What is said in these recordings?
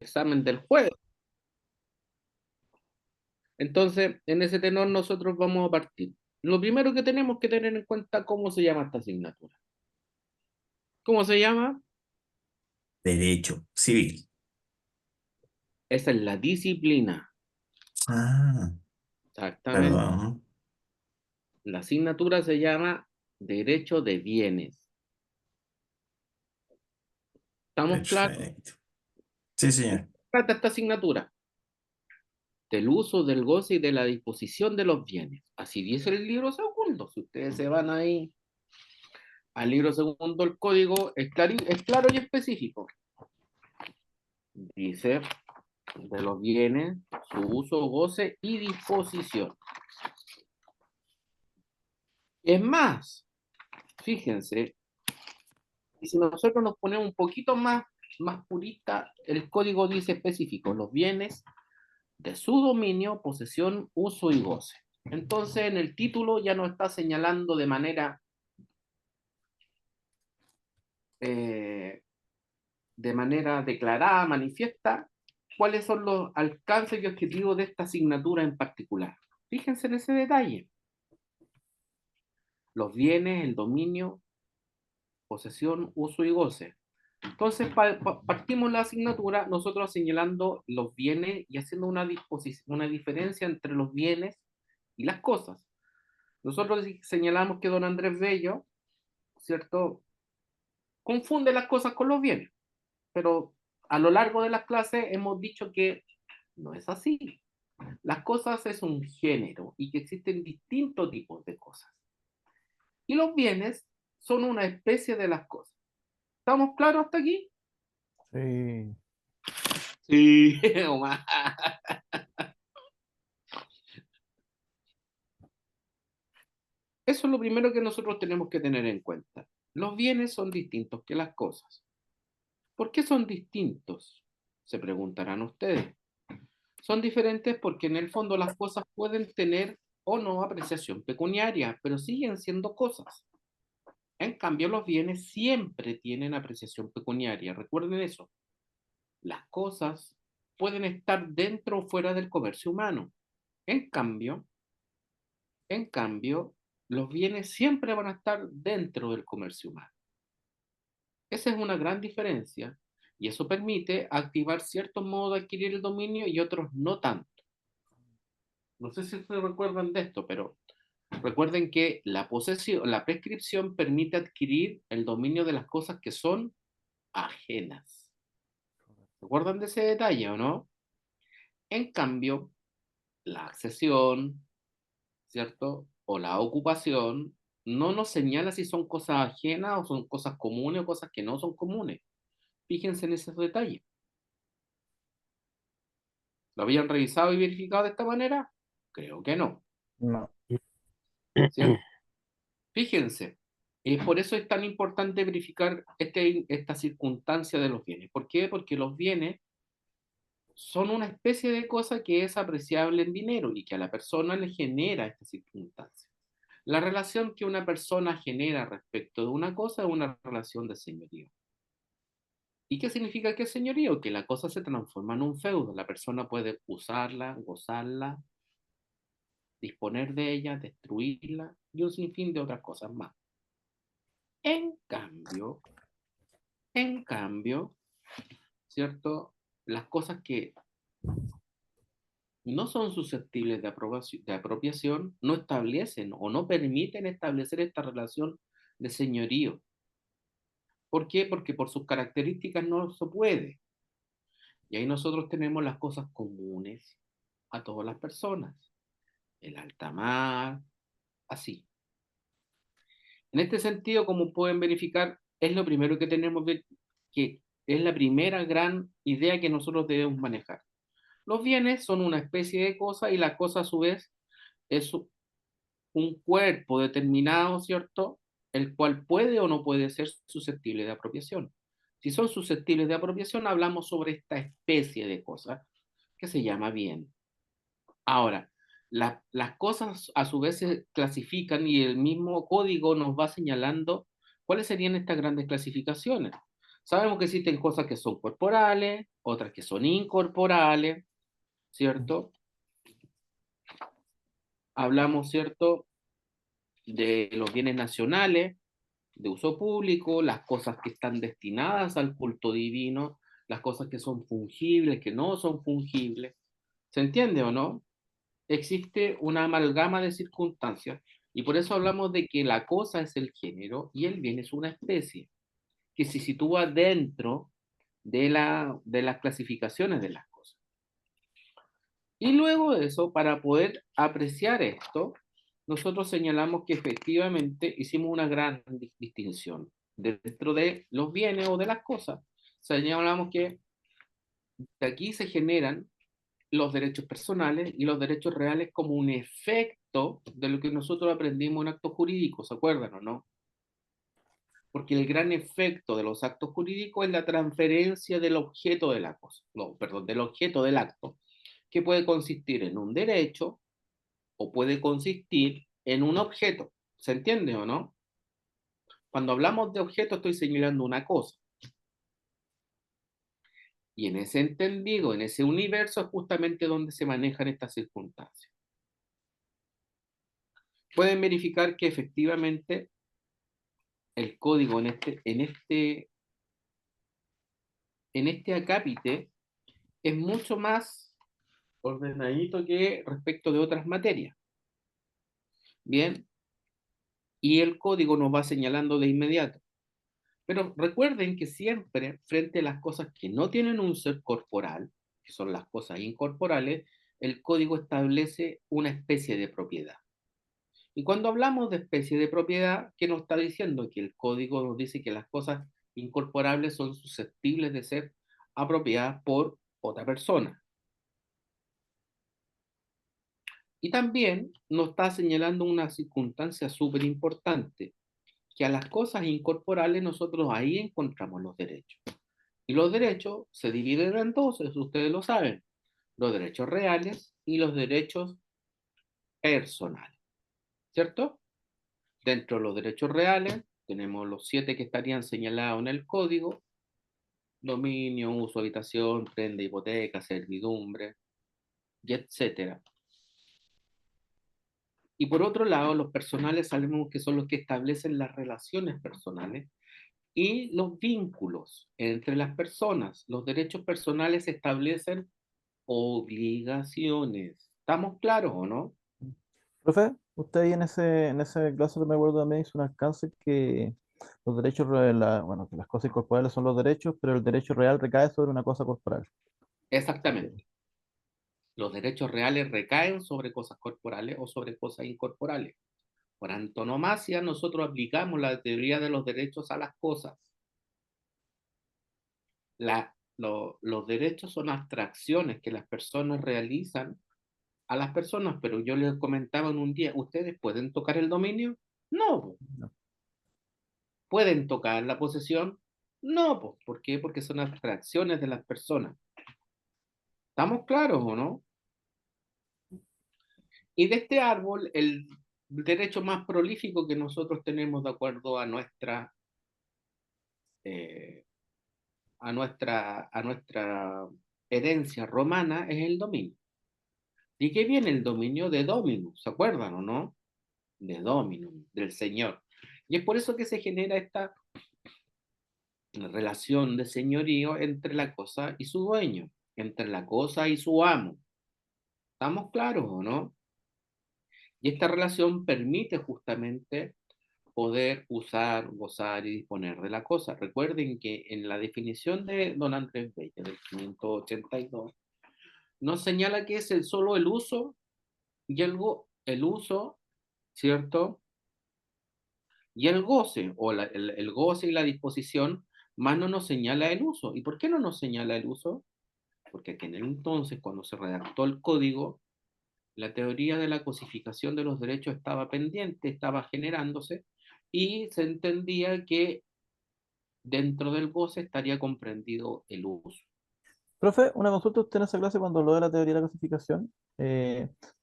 examen del jueves. Entonces, en ese tenor nosotros vamos a partir. Lo primero que tenemos que tener en cuenta cómo se llama esta asignatura. ¿Cómo se llama? Derecho civil. Esa es la disciplina. Ah, Exactamente. perdón. La asignatura se llama Derecho de Bienes. ¿Estamos claros? Perfecto. Sí, ¿De qué señor. trata esta asignatura? Del uso, del goce y de la disposición de los bienes. Así dice el libro segundo. Si ustedes se van ahí al libro segundo, el código es claro y específico. Dice de los bienes, su uso, goce y disposición. Es más, fíjense, y si nosotros nos ponemos un poquito más purista, el código dice específico, los bienes de su dominio, posesión, uso y goce. Entonces, en el título ya nos está señalando eh, de manera declarada, manifiesta, cuáles son los alcances y objetivos de esta asignatura en particular. Fíjense en ese detalle. Los bienes, el dominio, posesión, uso y goce. Entonces, partimos la asignatura nosotros señalando los bienes y haciendo una diferencia entre los bienes y las cosas. Nosotros señalamos que don Andrés Bello, ¿cierto? Confunde las cosas con los bienes, pero a lo largo de las clases hemos dicho que no es así. Las cosas es un género y que existen distintos tipos de cosas. Y los bienes son una especie de las cosas. ¿Estamos claros hasta aquí? Sí. Sí, Omar. Eso es lo primero que nosotros tenemos que tener en cuenta. Los bienes son distintos que las cosas. ¿Por qué son distintos? Se preguntarán ustedes. Son diferentes porque en el fondo las cosas pueden tener o no apreciación pecuniaria, pero siguen siendo cosas. En cambio, los bienes siempre tienen apreciación pecuniaria. Recuerden eso. Las cosas pueden estar dentro o fuera del comercio humano. En cambio, en cambio, los bienes siempre van a estar dentro del comercio humano. Esa es una gran diferencia y eso permite activar ciertos modos de adquirir el dominio y otros no tanto. No sé si se recuerdan de esto, pero recuerden que la posesión, la prescripción permite adquirir el dominio de las cosas que son ajenas. ¿Recuerdan de ese detalle o no? En cambio, la accesión, ¿cierto? O la ocupación no nos señala si son cosas ajenas o son cosas comunes o cosas que no son comunes. Fíjense en esos detalles. ¿Lo habían revisado y verificado de esta manera? Creo que no, No. ¿cierto? Fíjense, por eso es tan importante verificar esta circunstancia de los bienes. ¿Por qué? Porque los bienes son una especie de cosa que es apreciable en dinero y que a la persona le genera esta circunstancia. La relación que una persona genera respecto de una cosa es una relación de señorío. ¿Y qué significa que es señorío? Que la cosa se transforma en un feudo. La persona puede usarla, gozarla, disponer de ella, destruirla y un sinfín de otras cosas más. En cambio, en cambio, ¿cierto? Las cosas que no son susceptibles de apropiación no establecen o no permiten establecer esta relación de señorío. ¿Por qué? Porque por sus características no se puede. Y ahí nosotros tenemos las cosas comunes a todas las personas. El alta mar, así. En este sentido, como pueden verificar, es lo primero que tenemos que es la primera gran idea que nosotros debemos manejar. Los bienes son una especie de cosa y la cosa a su vez es un cuerpo determinado, ¿cierto? El cual puede o no puede ser susceptible de apropiación. Si son susceptibles de apropiación, hablamos sobre esta especie de cosa que se llama bien. Ahora, las cosas a su vez se clasifican y el mismo código nos va señalando cuáles serían estas grandes clasificaciones. Sabemos que existen cosas que son corporales, otras que son incorporales, ¿cierto? Hablamos, ¿cierto?, de los bienes nacionales, de uso público, las cosas que están destinadas al culto divino, las cosas que son fungibles, que no son fungibles. ¿Se entiende o no? Existe una amalgama de circunstancias y por eso hablamos de que la cosa es el género y el bien es una especie que se sitúa dentro de las clasificaciones de las cosas. Y luego de eso, para poder apreciar esto, nosotros señalamos que efectivamente hicimos una gran distinción dentro de los bienes o de las cosas. Señalamos que de aquí se generan los derechos personales y los derechos reales como un efecto de lo que nosotros aprendimos en actos jurídicos, ¿se acuerdan o no? Porque el gran efecto de los actos jurídicos es la transferencia del objeto de la cosa, no, perdón, del objeto del acto, que puede consistir en un derecho o puede consistir en un objeto. ¿Se entiende o no? Cuando hablamos de objeto estoy señalando una cosa. Y en ese entendido, en ese universo es justamente donde se manejan estas circunstancias. Pueden verificar que efectivamente el código en este acápite es mucho más ordenadito que respecto de otras materias. Bien, y el código nos va señalando de inmediato. Pero recuerden que siempre, frente a las cosas que no tienen un ser corporal, que son las cosas incorporales, el código establece una especie de propiedad. Y cuando hablamos de especie de propiedad, ¿qué nos está diciendo? Que el código nos dice que las cosas incorporables son susceptibles de ser apropiadas por otra persona. Y también nos está señalando una circunstancia súper importante, que a las cosas incorporales nosotros ahí encontramos los derechos. Y los derechos se dividen en dos, eso ustedes lo saben, los derechos reales y los derechos personales, ¿cierto? Dentro de los derechos reales tenemos los 7 que estarían señalados en el código: dominio, uso, habitación, prenda, hipoteca, servidumbre, y etcétera. Y por otro lado, los personales sabemos que son los que establecen las relaciones personales y los vínculos entre las personas. Los derechos personales establecen obligaciones. ¿Estamos claros o no? Profe, usted ahí en ese clase me acuerdo también hizo un alcance que los derechos, bueno, que las cosas incorporales son los derechos, pero el derecho real recae sobre una cosa corporal. Exactamente. Los derechos reales recaen sobre cosas corporales o sobre cosas incorporales. Por antonomasia, nosotros aplicamos la teoría de los derechos a las cosas. Los derechos son abstracciones que las personas realizan a las personas, pero yo les comentaba en un día, ¿ustedes pueden tocar el dominio? No. No. ¿Pueden tocar la posesión? No. ¿Por qué? Porque son abstracciones de las personas. ¿Estamos claros o no? Y de este árbol, el derecho más prolífico que nosotros tenemos de acuerdo eh, a nuestra herencia romana es el dominio. ¿Y qué viene el dominio de Dominus? ¿Se acuerdan o no? De Dominum, del Señor. Y es por eso que se genera esta relación de señorío entre la cosa y su dueño, entre la cosa y su amo. ¿Estamos claros o no? Y esta relación permite justamente poder usar, gozar y disponer de la cosa. Recuerden que en la definición de don Andrés Bello del 582 nos señala que es solo el uso y el uso, ¿cierto? Y el goce, o el goce y la disposición, más no nos señala el uso. ¿Y por qué no nos señala el uso? Porque en aquel entonces, cuando se redactó el código, la teoría de la cosificación de los derechos estaba pendiente, estaba generándose, y se entendía que dentro del goce estaría comprendido el uso. Profe, una consulta usted en esa clase cuando habló de la teoría de la clasificación.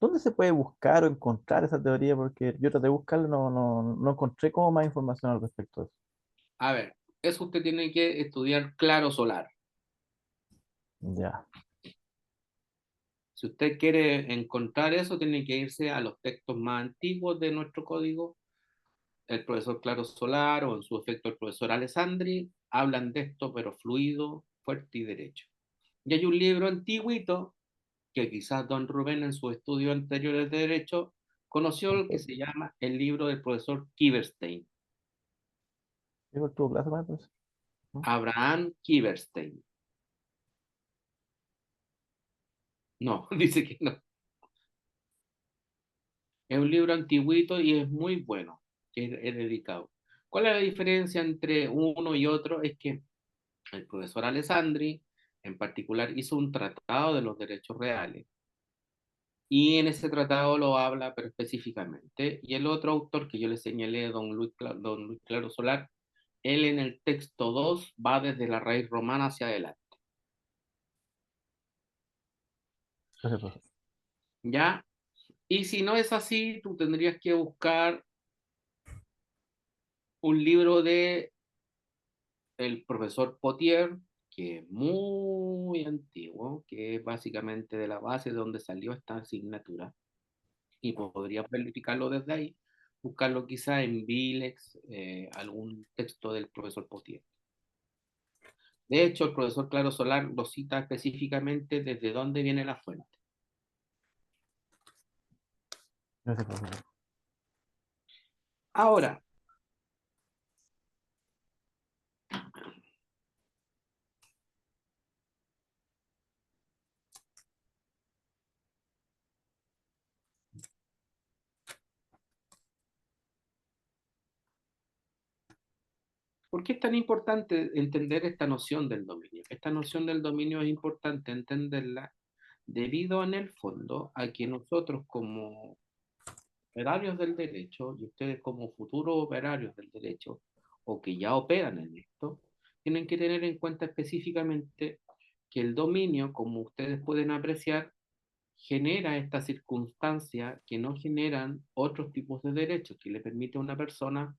¿Dónde se puede buscar o encontrar esa teoría? Porque yo traté de buscarla, no encontré como más información al respecto de eso. A ver, Eso usted tiene que estudiar claro solar. Ya. Si usted quiere encontrar eso, tiene que irse a los textos más antiguos de nuestro código. El profesor Claro Solar o en su efecto el profesor Alessandri hablan de esto, pero fluido, fuerte y derecho. Y hay un libro antiguito que quizás don Rubén en sus estudios anteriores de derecho conoció, el que se llama el libro del profesor Kiberstein, Digo, tuvo clase con él, pues, ¿no? Abraham Kiberstein. No, dice que no. Es un libro antiguito y es muy bueno, que es dedicado. ¿Cuál es la diferencia entre uno y otro? Es que el profesor Alessandri, en particular, hizo un tratado de los derechos reales y en ese tratado lo habla pero específicamente. Y el otro autor que yo le señalé, don Luis Claro Solar, él en el texto 2 va desde la raíz romana hacia adelante. Gracias, profesor. ¿Ya? Y si no es así, tú tendrías que buscar un libro de el profesor Potier, que es muy antiguo, que es básicamente de la base de donde salió esta asignatura, y podría verificarlo desde ahí, buscarlo quizá en Vilex, algún texto del profesor Potier. De hecho, el profesor Claro Solar lo cita específicamente desde dónde viene la fuente. Gracias, profesor. Ahora, ¿por qué es tan importante entender esta noción del dominio? Esta noción del dominio es importante entenderla debido en el fondo a que nosotros como operarios del derecho y ustedes como futuros operarios del derecho o que ya operan en esto, tienen que tener en cuenta específicamente que el dominio, como ustedes pueden apreciar, genera esta circunstancia que no generan otros tipos de derechos, que le permite a una persona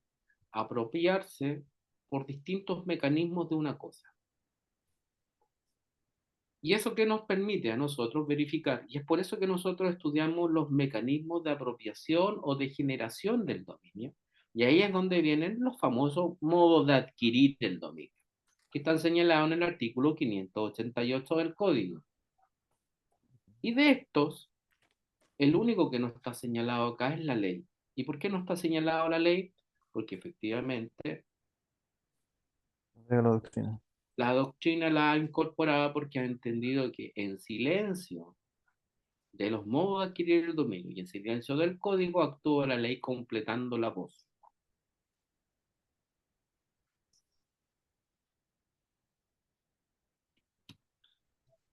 apropiarse por distintos mecanismos de una cosa. Y eso que nos permite a nosotros verificar, y es por eso que nosotros estudiamos los mecanismos de apropiación o de generación del dominio, y ahí es donde vienen los famosos modos de adquirir el dominio, que están señalados en el artículo 588 del código. Y de estos, el único que no está señalado acá es la ley. ¿Y por qué no está señalado la ley? Porque efectivamente Leo la doctrina. la doctrina la ha incorporado porque ha entendido que en silencio de los modos de adquirir el dominio y en silencio del código actúa la ley completando la voz.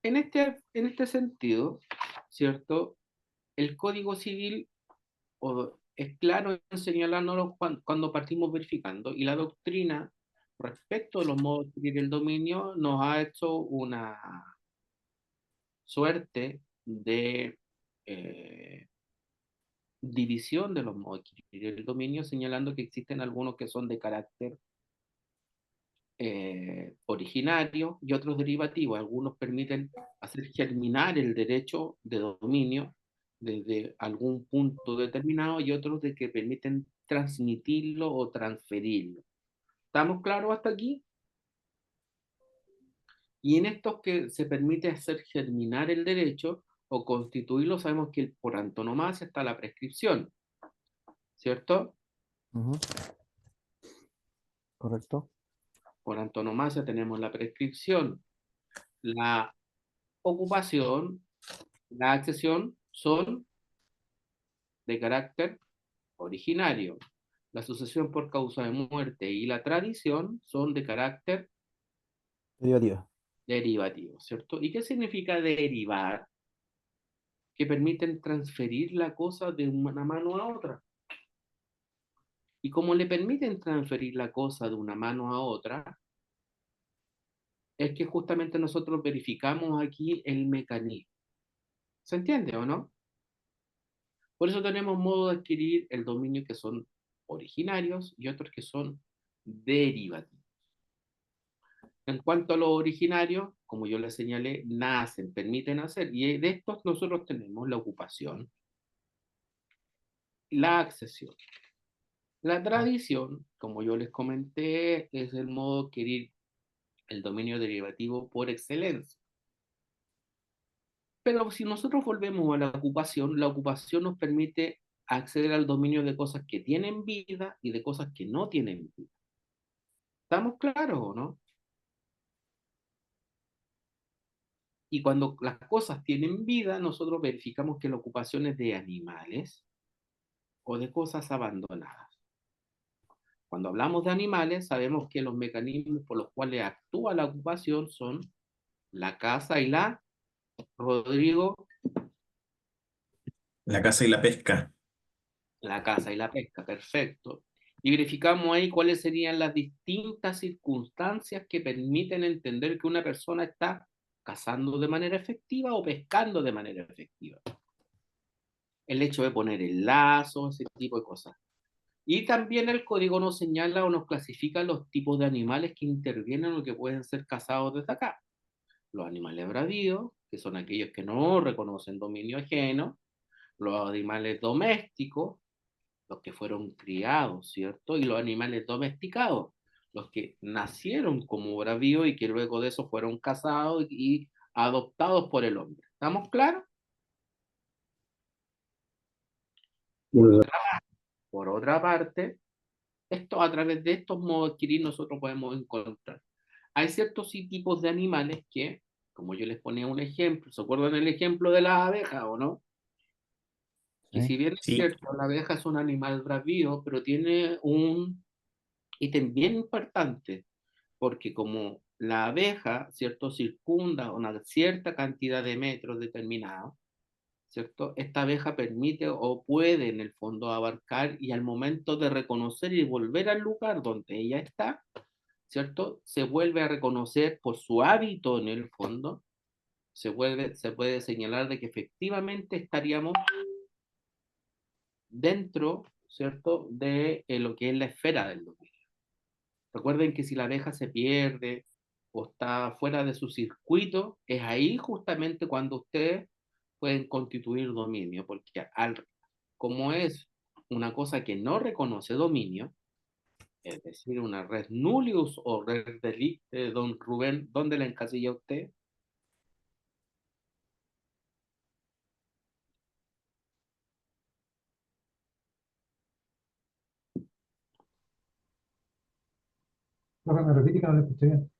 En este sentido, ¿cierto? El Código Civil es claro en señalándonos cuando partimos verificando y la doctrina respecto de los modos de adquirir el dominio nos ha hecho una suerte de división de los modos de adquirir el dominio, señalando que existen algunos que son de carácter originarios y otros derivativos. Algunos permiten hacer germinar el derecho de dominio desde algún punto determinado y otros de que permiten transmitirlo o transferirlo. ¿Estamos claros hasta aquí? Y en estos que se permite hacer germinar el derecho o constituirlo, sabemos que por antonomasia está la prescripción, ¿cierto? Ujú. Correcto. Por antonomasia tenemos la prescripción, la ocupación, la accesión son de carácter originario. La sucesión por causa de muerte y la tradición son de carácter Derivativa. derivativo, ¿cierto? ¿Y qué significa derivar? Que permiten transferir la cosa de una mano a otra. Y como le permiten transferir la cosa de una mano a otra, es que justamente nosotros verificamos aquí el mecanismo. ¿Se entiende o no? Por eso tenemos modo de adquirir el dominio que son originarios y otros que son derivativos. En cuanto a los originarios, como yo les señalé, nacen, permiten hacer, y de estos nosotros tenemos la ocupación, la accesión. La tradición, como yo les comenté, es el modo de adquirir el dominio derivativo por excelencia. Pero si nosotros volvemos a la ocupación nos permite acceder al dominio de cosas que tienen vida y de cosas que no tienen vida. ¿Estamos claros o no? Y cuando las cosas tienen vida, nosotros verificamos que la ocupación es de animales o de cosas abandonadas. Cuando hablamos de animales, sabemos que los mecanismos por los cuales actúa la ocupación son la caza y la, Rodrigo, La caza y la pesca. la caza y la pesca, perfecto. Y verificamos ahí cuáles serían las distintas circunstancias que permiten entender que una persona está cazando de manera efectiva o pescando de manera efectiva. El hecho de poner el lazo, ese tipo de cosas. Y también el código nos señala o nos clasifica los tipos de animales que intervienen o que pueden ser cazados desde acá. Los animales bravíos, que son aquellos que no reconocen dominio ajeno, los animales domésticos, los que fueron criados, ¿cierto? Y los animales domesticados, los que nacieron como bravíos y que luego de eso fueron cazados y adoptados por el hombre. ¿Estamos claros? Por otra parte, esto, a través de estos modos de adquirir nosotros podemos encontrar. Hay ciertos tipos de animales que, como yo les ponía un ejemplo, ¿se acuerdan el ejemplo de la abeja o no? Que Sí. si bien es Sí. cierto, la abeja es un animal bravío, pero tiene un ítem bien importante, porque como la abeja, ¿cierto?, circunda una cierta cantidad de metros determinados, ¿cierto? Esta abeja permite o puede en el fondo abarcar y al momento de reconocer y volver al lugar donde ella está, ¿cierto? Se vuelve a reconocer por su hábito en el fondo, se puede señalar de que efectivamente estaríamos dentro, ¿cierto?, de lo que es la esfera del dominio. Recuerden que si la abeja se pierde o está fuera de su circuito, es ahí justamente cuando ustedes pueden constituir dominio, porque como es una cosa que no reconoce dominio, es decir, una red nullius o red delicte, don Rubén, ¿dónde la encasilla usted? Profe, me repite que no lo escuché bien.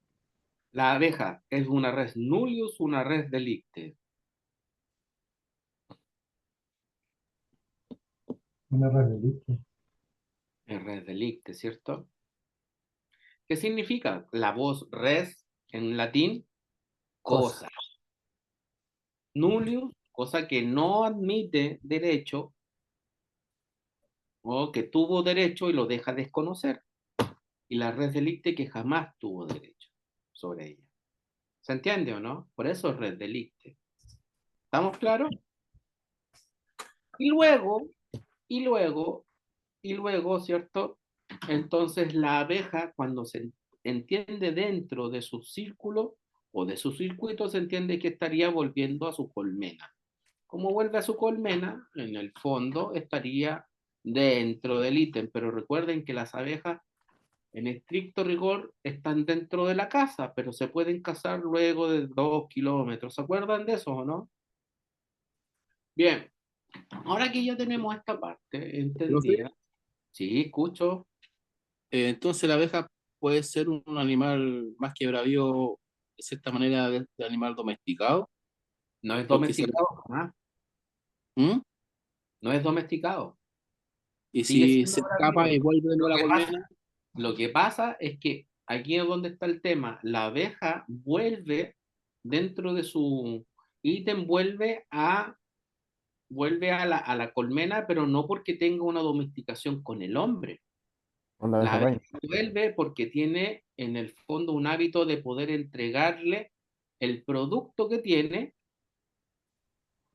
La abeja es una res nullius, una res delicte. Una red de listo. Es res delicte, ¿cierto? ¿Qué significa? La voz res en latín, Cosa. cosa. Nullius, cosa que no admite derecho o que tuvo derecho y lo deja desconocer. Y la res delicte que jamás tuvo derecho sobre ella. ¿Se entiende o no? Por eso es res delicte. ¿Estamos claros? Y luego, y luego, y luego, ¿cierto? Entonces la abeja, cuando se entiende dentro de su círculo o de su circuito, se entiende que estaría volviendo a su colmena. Como vuelve a su colmena, en el fondo estaría dentro del ítem, pero recuerden que las abejas, en estricto rigor, están dentro de la casa, pero se pueden cazar luego de 2 kilómetros. ¿Se acuerdan de eso o no? Bien, ahora que ya tenemos esta parte Profe, entendida, sí, escucho, entonces la abeja puede ser un animal más que bravío, de cierta manera, de animal domesticado, no es porque se... domesticado jamás, ¿Mm? no es domesticado, Y sigue si siendo se escapa bravío. y vuelve de Lo nuevo a la que pasa, colmena, lo que pasa es que aquí es donde está el tema, la abeja vuelve dentro de su ítem, vuelve a la colmena, pero no porque tenga una domesticación con el hombre. Con la La abeja abeja reina. vuelve porque tiene en el fondo un hábito de poder entregarle el producto que tiene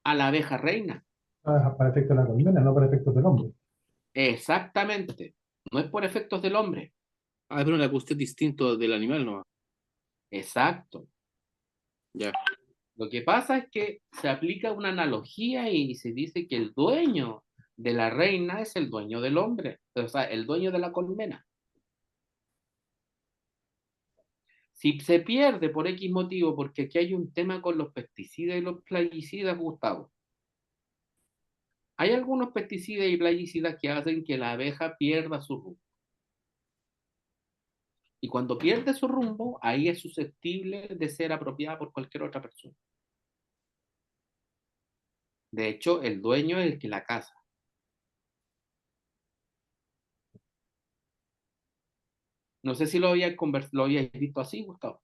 a la abeja reina. Para efectos de la colmena, no para efectos del hombre. Exactamente. No es por efectos del hombre. pero una cuestión distinta del animal, ¿no? Exacto. Ya. Lo que pasa es que se aplica una analogía y se dice que el dueño de la reina es el dueño del hombre, o sea, el dueño de la colmena. Si se pierde por X motivo, porque aquí hay un tema con los pesticidas y los plaguicidas, Gustavo. Hay algunos pesticidas y plaguicidas que hacen que la abeja pierda su rumbo. Y cuando pierde su rumbo, ahí es susceptible de ser apropiada por cualquier otra persona. De hecho, el dueño es el que la caza. No sé si lo habíais visto así, Gustavo.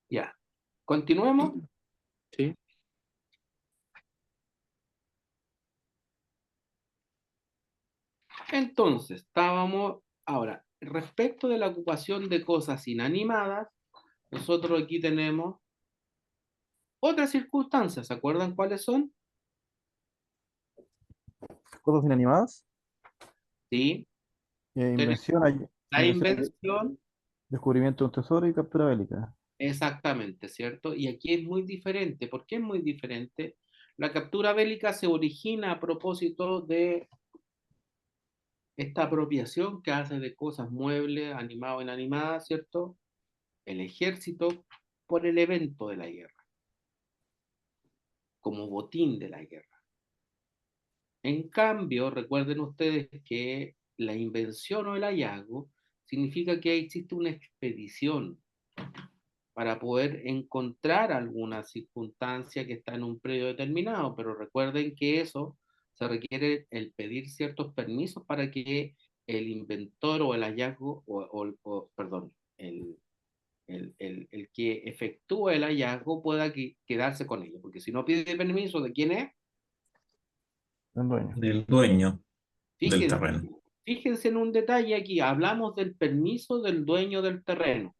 Ya. Continuemos. Sí. Entonces, estábamos ahora, respecto de la ocupación de cosas inanimadas, nosotros aquí tenemos otras circunstancias. ¿Se acuerdan cuáles son? Cosas inanimadas. Sí, tenemos Invención, la invención, invención, descubrimiento de un tesoro y captura bélica. exactamente, ¿cierto? Y aquí es muy diferente. ¿Por qué es muy diferente? La captura bélica se origina a propósito de esta apropiación que hace de cosas muebles, animadas o inanimadas, ¿cierto? El ejército por el evento de la guerra, como botín de la guerra. En cambio, recuerden ustedes que la invención o el hallazgo significa que existe una expedición para poder encontrar alguna circunstancia que está en un predio determinado, pero recuerden que eso se requiere el pedir ciertos permisos para que el inventor o el hallazgo, perdón, el que efectúa el hallazgo pueda quedarse con ello, porque si no pide permiso, ¿de quién es? El dueño. Del dueño del Fíjense, terreno. fíjense en un detalle aquí, hablamos del permiso del dueño del terreno.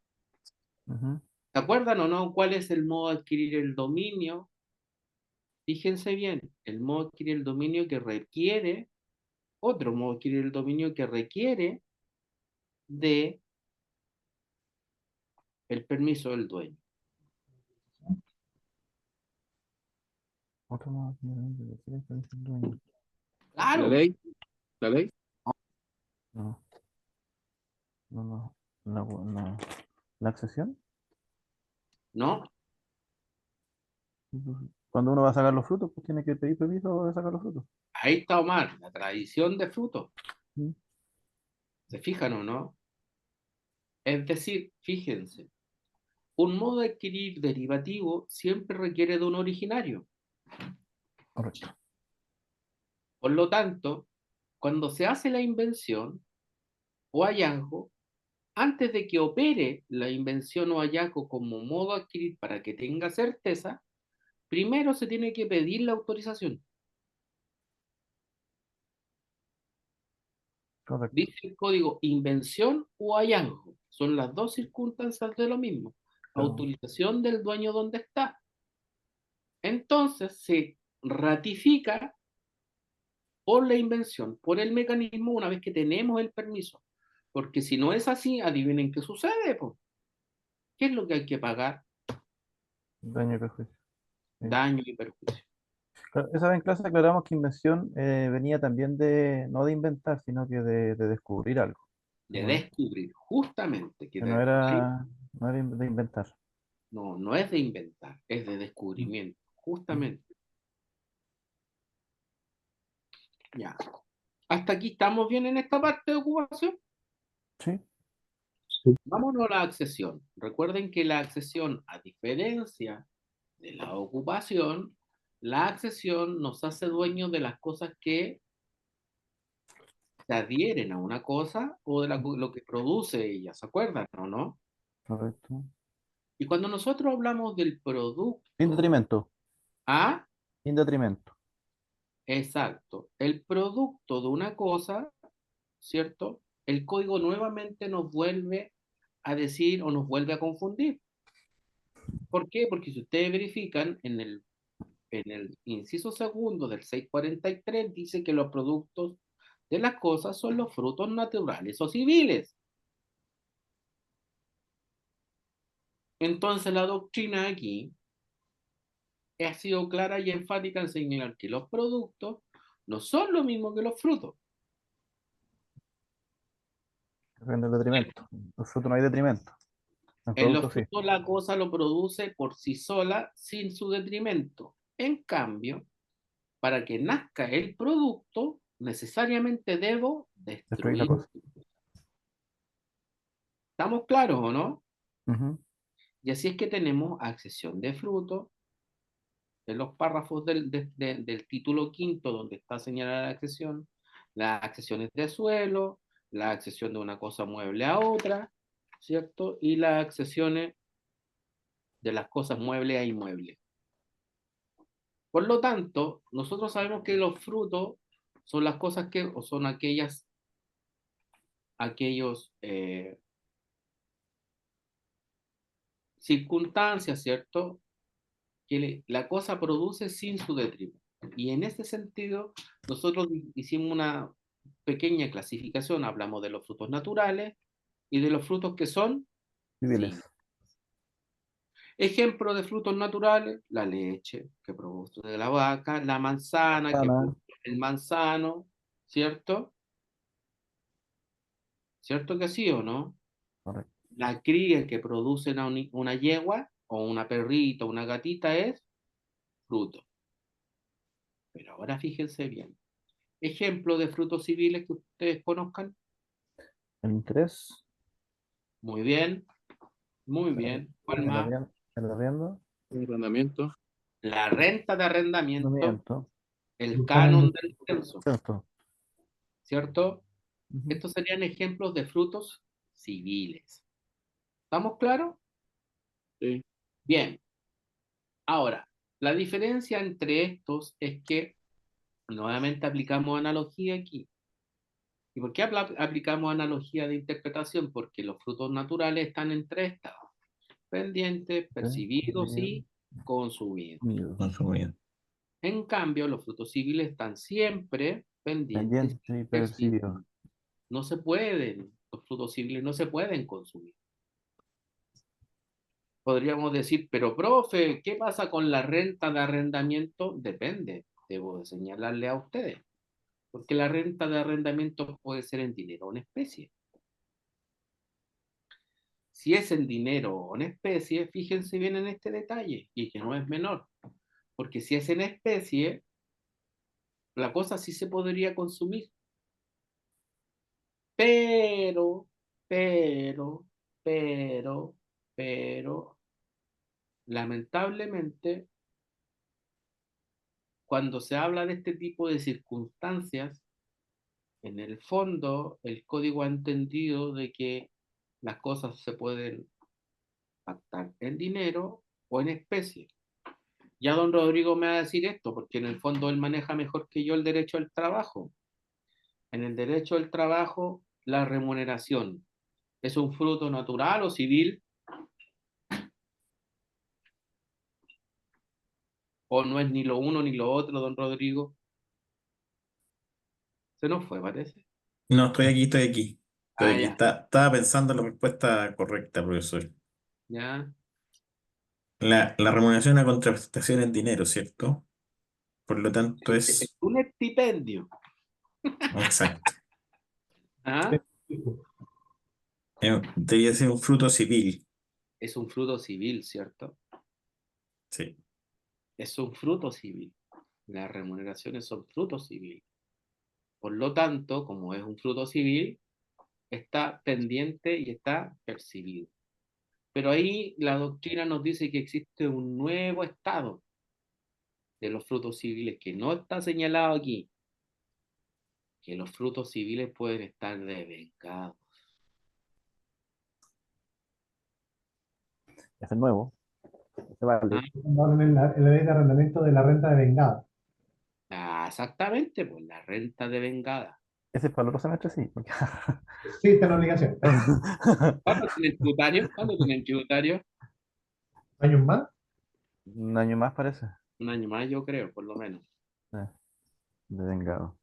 Ujú. ¿Se acuerdan o no cuál es el modo de adquirir el dominio? Fíjense bien, el modo de adquirir el dominio que requiere, otro modo de adquirir el dominio que requiere de el permiso del dueño. Otro modo de decir el permiso del dueño. La Claro, ley. La ley. No, no. ¿La accesión? ¿no? Cuando uno va a sacar los frutos, pues tiene que pedir permiso de sacar los frutos. Ahí está Omar, la tradición de frutos. Mm. ¿Se fijan o no? Es decir, fíjense, un modo de adquirir derivativo siempre requiere de un originario. Correcto. Por lo tanto, cuando se hace la invención o hallazgo, antes de que opere la invención o hallazgo como modo de adquirir para que tenga certeza, primero se tiene que pedir la autorización. Correcto. Dice el código invención o hallazgo. Son las dos circunstancias de lo mismo. Claro. Autorización del dueño donde está. Entonces se ratifica por la invención, por el mecanismo, una vez que tenemos el permiso. Porque si no es así, adivinen qué sucede, pues. ¿Qué es lo que hay que pagar? Daño y perjuicio. Sí. Daño y perjuicio. Claro, esa vez en clase aclaramos que invención venía también no de inventar, sino que de descubrir algo. De descubrir, justamente, Que no no era de inventar. no, no es de inventar, es de Mm, descubrimiento, mm. justamente. Ya. ¿Hasta aquí estamos bien en esta parte de ocupación? Sí, Vámonos a la accesión. Recuerden que la accesión, a diferencia de la ocupación, la accesión nos hace dueños de las cosas que se adhieren a una cosa o de lo que produce ella, ¿se acuerdan o no? correcto. Y cuando nosotros hablamos del Sin producto, detrimento. ¿ah? Sin detrimento. Exacto, el producto de una cosa, ¿cierto? El código nuevamente nos vuelve a decir o nos vuelve a confundir. ¿Por qué? Porque si ustedes verifican en el inciso segundo del 643 dice que los productos de las cosas son los frutos naturales o civiles. Entonces la doctrina aquí ha sido clara y enfática en señalar que los productos no son lo mismo que los frutos. Depende del detrimento. Los frutos no hay detrimento. En En los productos sí. frutos la cosa lo produce por sí sola sin su detrimento. En cambio, para que nazca el producto, necesariamente debo Destruir la destruir. cosa. ¿Estamos claros o no? Ujú. Y así es que tenemos accesión de fruto en los párrafos del título quinto, donde está señalada la accesión, las accesiones de suelo, la accesión de una cosa mueble a otra, ¿cierto? Y las accesiones de las cosas mueble a inmueble. Por lo tanto, nosotros sabemos que los frutos son las cosas que, o son aquellos circunstancias, ¿cierto? Que la cosa produce sin su detrimento. Y en este sentido, nosotros hicimos una pequeña clasificación, hablamos de los frutos naturales y de los frutos que son Civiles. sí. Ejemplo de frutos naturales, la leche que produce de la vaca, la manzana que Manzana. produce el manzano, ¿cierto? ¿Cierto que sí o no? Correcto. La cría que produce una yegua o una perrita o una gatita es fruto. Pero ahora fíjense bien. Ejemplo de frutos civiles que ustedes conozcan. El interés, Muy bien, muy el, bien. ¿Cuál el más? el arriendo, El arrendamiento. La renta de arrendamiento, arrendamiento, el El canon canon de- del censo, ¿cierto? ¿cierto? Ujú. Estos serían ejemplos de frutos civiles. ¿Estamos claros? Sí. Bien. Ahora, la diferencia entre estos es que nuevamente aplicamos analogía aquí. ¿Y por qué aplicamos analogía de interpretación? Porque los frutos naturales están en tres estados: pendientes, percibidos y consumidos. Consumido. En cambio, los frutos civiles están siempre pendientes Pendiente y y percibidos. percibido. No se pueden, los frutos civiles no se pueden consumir. Podríamos decir, pero profe, ¿qué pasa con la renta de arrendamiento? Depende, debo de señalarle a ustedes, porque la renta de arrendamiento puede ser en dinero o en especie. Si es en dinero o en especie, fíjense bien en este detalle, y que no es menor, porque si es en especie, la cosa sí se podría consumir, pero, pero, pero, pero, lamentablemente, cuando se habla de este tipo de circunstancias, en el fondo, el código ha entendido de que las cosas se pueden pactar en dinero o en especie. Ya don Rodrigo me va a decir esto, porque en el fondo él maneja mejor que yo el derecho al trabajo. En el derecho al trabajo, la remuneración es un fruto natural o civil, o no es ni lo uno ni lo otro, don Rodrigo. Se nos fue, parece. No, estoy aquí, estoy aquí. Estoy Ah, aquí. ya, Estaba pensando en la respuesta correcta, profesor. ya. La remuneración es una contraprestación en dinero, ¿cierto? Por lo tanto, Es es un estipendio. exacto. ¿Ah? Debería ser un fruto civil. Es un fruto civil, ¿cierto? Sí. Es un fruto civil. Las remuneraciones son frutos civiles. Por lo tanto, como es un fruto civil, está pendiente y está percibido. Pero ahí la doctrina nos dice que existe un nuevo estado de los frutos civiles que no está señalado aquí, que los frutos civiles pueden estar devengados. Es el nuevo. Ese vale. ¿Ah? En la ley de arrendamiento de la renta de vengada. Ah, exactamente, pues la renta devengada. Ese es para el otro semestre, sí. Existe la obligación. ¿Cuándo tienen tributario? ¿Cuándo tienen tributario? ¿Años más? Un año más parece. Un año más, yo creo, por lo menos. De vengado.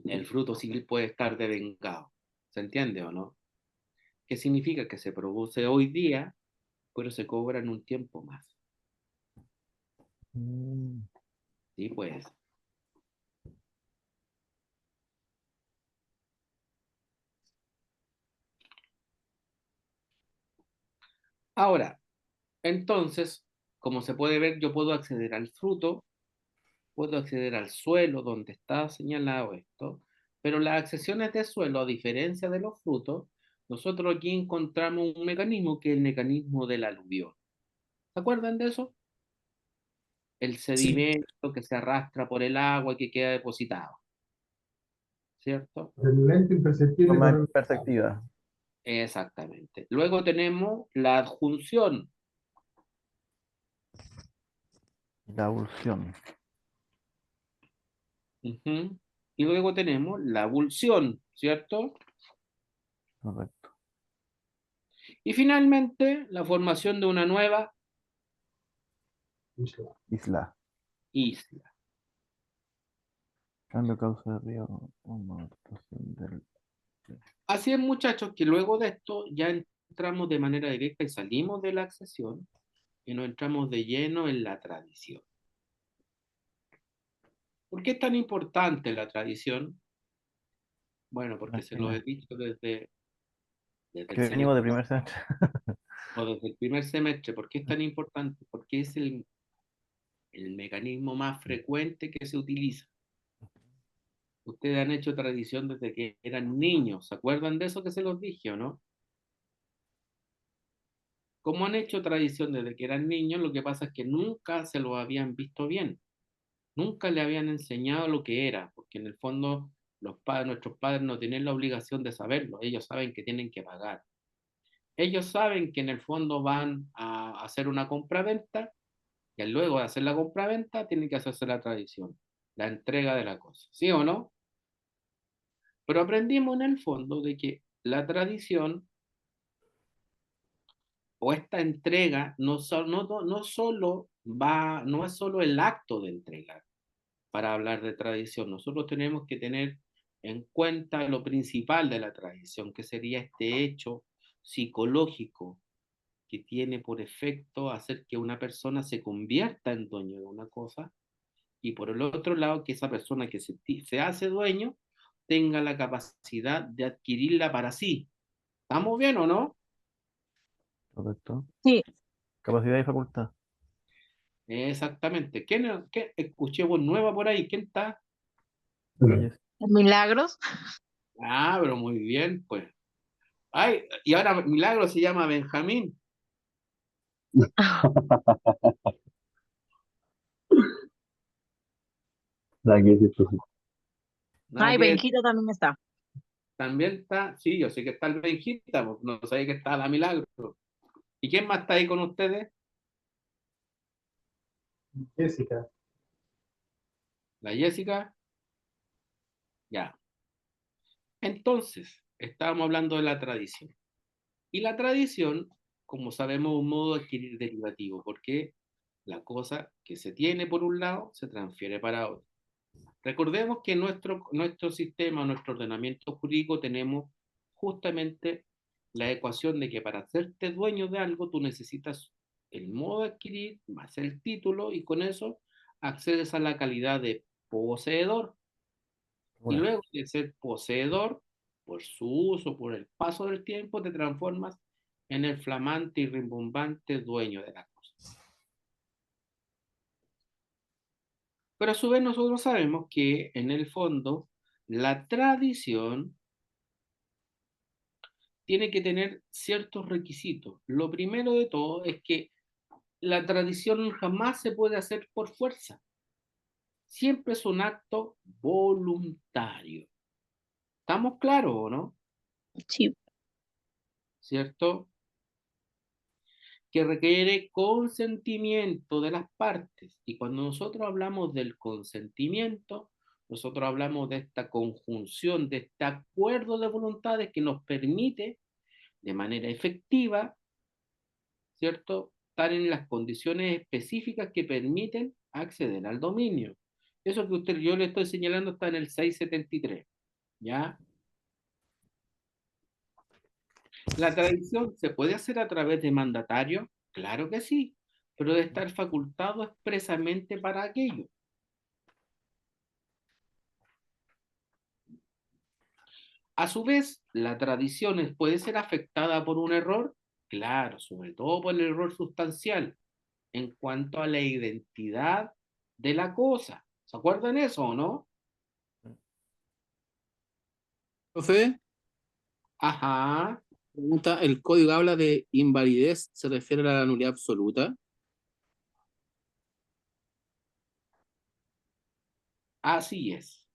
El fruto sí puede estar devengado. ¿Se entiende o no? ¿Qué significa? Que se produce hoy día, pero se cobra en un tiempo más. Mm, Sí, pues. Ahora, entonces, como se puede ver, yo puedo acceder al fruto, puedo acceder al suelo donde está señalado esto, pero las accesiones de suelo, a diferencia de los frutos, nosotros aquí encontramos un mecanismo que es el mecanismo del aluvión. ¿Se acuerdan de eso? El Sí, sedimento que se arrastra por el agua y que queda depositado, ¿cierto? El lento imperceptible forma por el... imperceptiva, Exactamente. Luego tenemos la adjunción. la abulsión. Ujú. Y luego tenemos la abulsión, ¿cierto? Correcto. Y finalmente la formación de una nueva Isla. isla. Cambio causa de río o modificación del... Así es, muchachos, que luego de esto ya entramos de manera directa y salimos de la accesión y nos entramos de lleno en la tradición. ¿Por qué es tan importante la tradición? Bueno, porque se lo he dicho desde el Que venimos de semestre primer semestre. o desde el primer semestre. ¿Por qué es tan importante? Porque es el mecanismo más frecuente que se utiliza. Ustedes han hecho tradición desde que eran niños. ¿Se acuerdan de eso que se los dije o no? Como han hecho tradición desde que eran niños, lo que pasa es que nunca se lo habían visto bien. Nunca le habían enseñado lo que era, porque en el fondo nuestros padres no tienen la obligación de saberlo. Ellos saben que tienen que pagar. Ellos saben que en el fondo van a hacer una compraventa y luego de hacer la compraventa tienen que hacerse la tradición, la entrega de la cosa. ¿Sí o no? Pero aprendimos en el fondo de que la tradición o esta entrega no es solo el acto de entregar para hablar de tradición. Nosotros tenemos que tener en cuenta lo principal de la tradición, que sería este hecho psicológico que tiene por efecto hacer que una persona se convierta en dueño de una cosa y por el otro lado que esa persona que se hace dueño tenga la capacidad de adquirirla para sí. ¿Estamos bien o no? Correcto. Sí, Capacidad y facultad. Exactamente. ¿Qué escuché voz nueva por ahí? ¿Quién está? Leyes. milagros. Ah, pero muy bien, pues. Ay, y ahora Milagro se llama Benjamín. La que es esto. Nada Ay, que Benjito también está. también está, sí, yo sé que está el Benjita, pues, no sabía que está la Milagro. ¿Y quién más está ahí con ustedes? Jessica. La Jessica. Ya. Entonces, estábamos hablando de la tradición. Y la tradición, como sabemos, es un modo de adquirir derivativo, porque la cosa que se tiene por un lado se transfiere para otro. Recordemos que en nuestro sistema, nuestro ordenamiento jurídico, tenemos justamente la ecuación de que para hacerte dueño de algo tú necesitas el modo de adquirir más el título y con eso accedes a la calidad de poseedor. Y Bueno, luego de ser poseedor, por su uso, por el paso del tiempo, te transformas en el flamante y rimbombante dueño de la cosa. Pero a su vez nosotros sabemos que en el fondo la tradición tiene que tener ciertos requisitos. Lo primero de todo es que la tradición jamás se puede hacer por fuerza. Siempre es un acto voluntario. ¿Estamos claros o no? Sí, ¿Cierto? Que requiere consentimiento de las partes. Y cuando nosotros hablamos del consentimiento, nosotros hablamos de esta conjunción, de este acuerdo de voluntades que nos permite de manera efectiva, ¿cierto? Estar en las condiciones específicas que permiten acceder al dominio. Eso que yo le estoy señalando está en el 673, ¿ya? ¿La tradición se puede hacer a través de mandatario? Claro que sí, pero debe estar facultado expresamente para aquello. A su vez, ¿la tradición puede ser afectada por un error? Claro, sobre todo por el error sustancial en cuanto a la identidad de la cosa. ¿Se acuerdan eso o no? Profe, Ajá, pregunta, ¿el código habla de invalidez? ¿Se refiere a la nulidad absoluta? así es.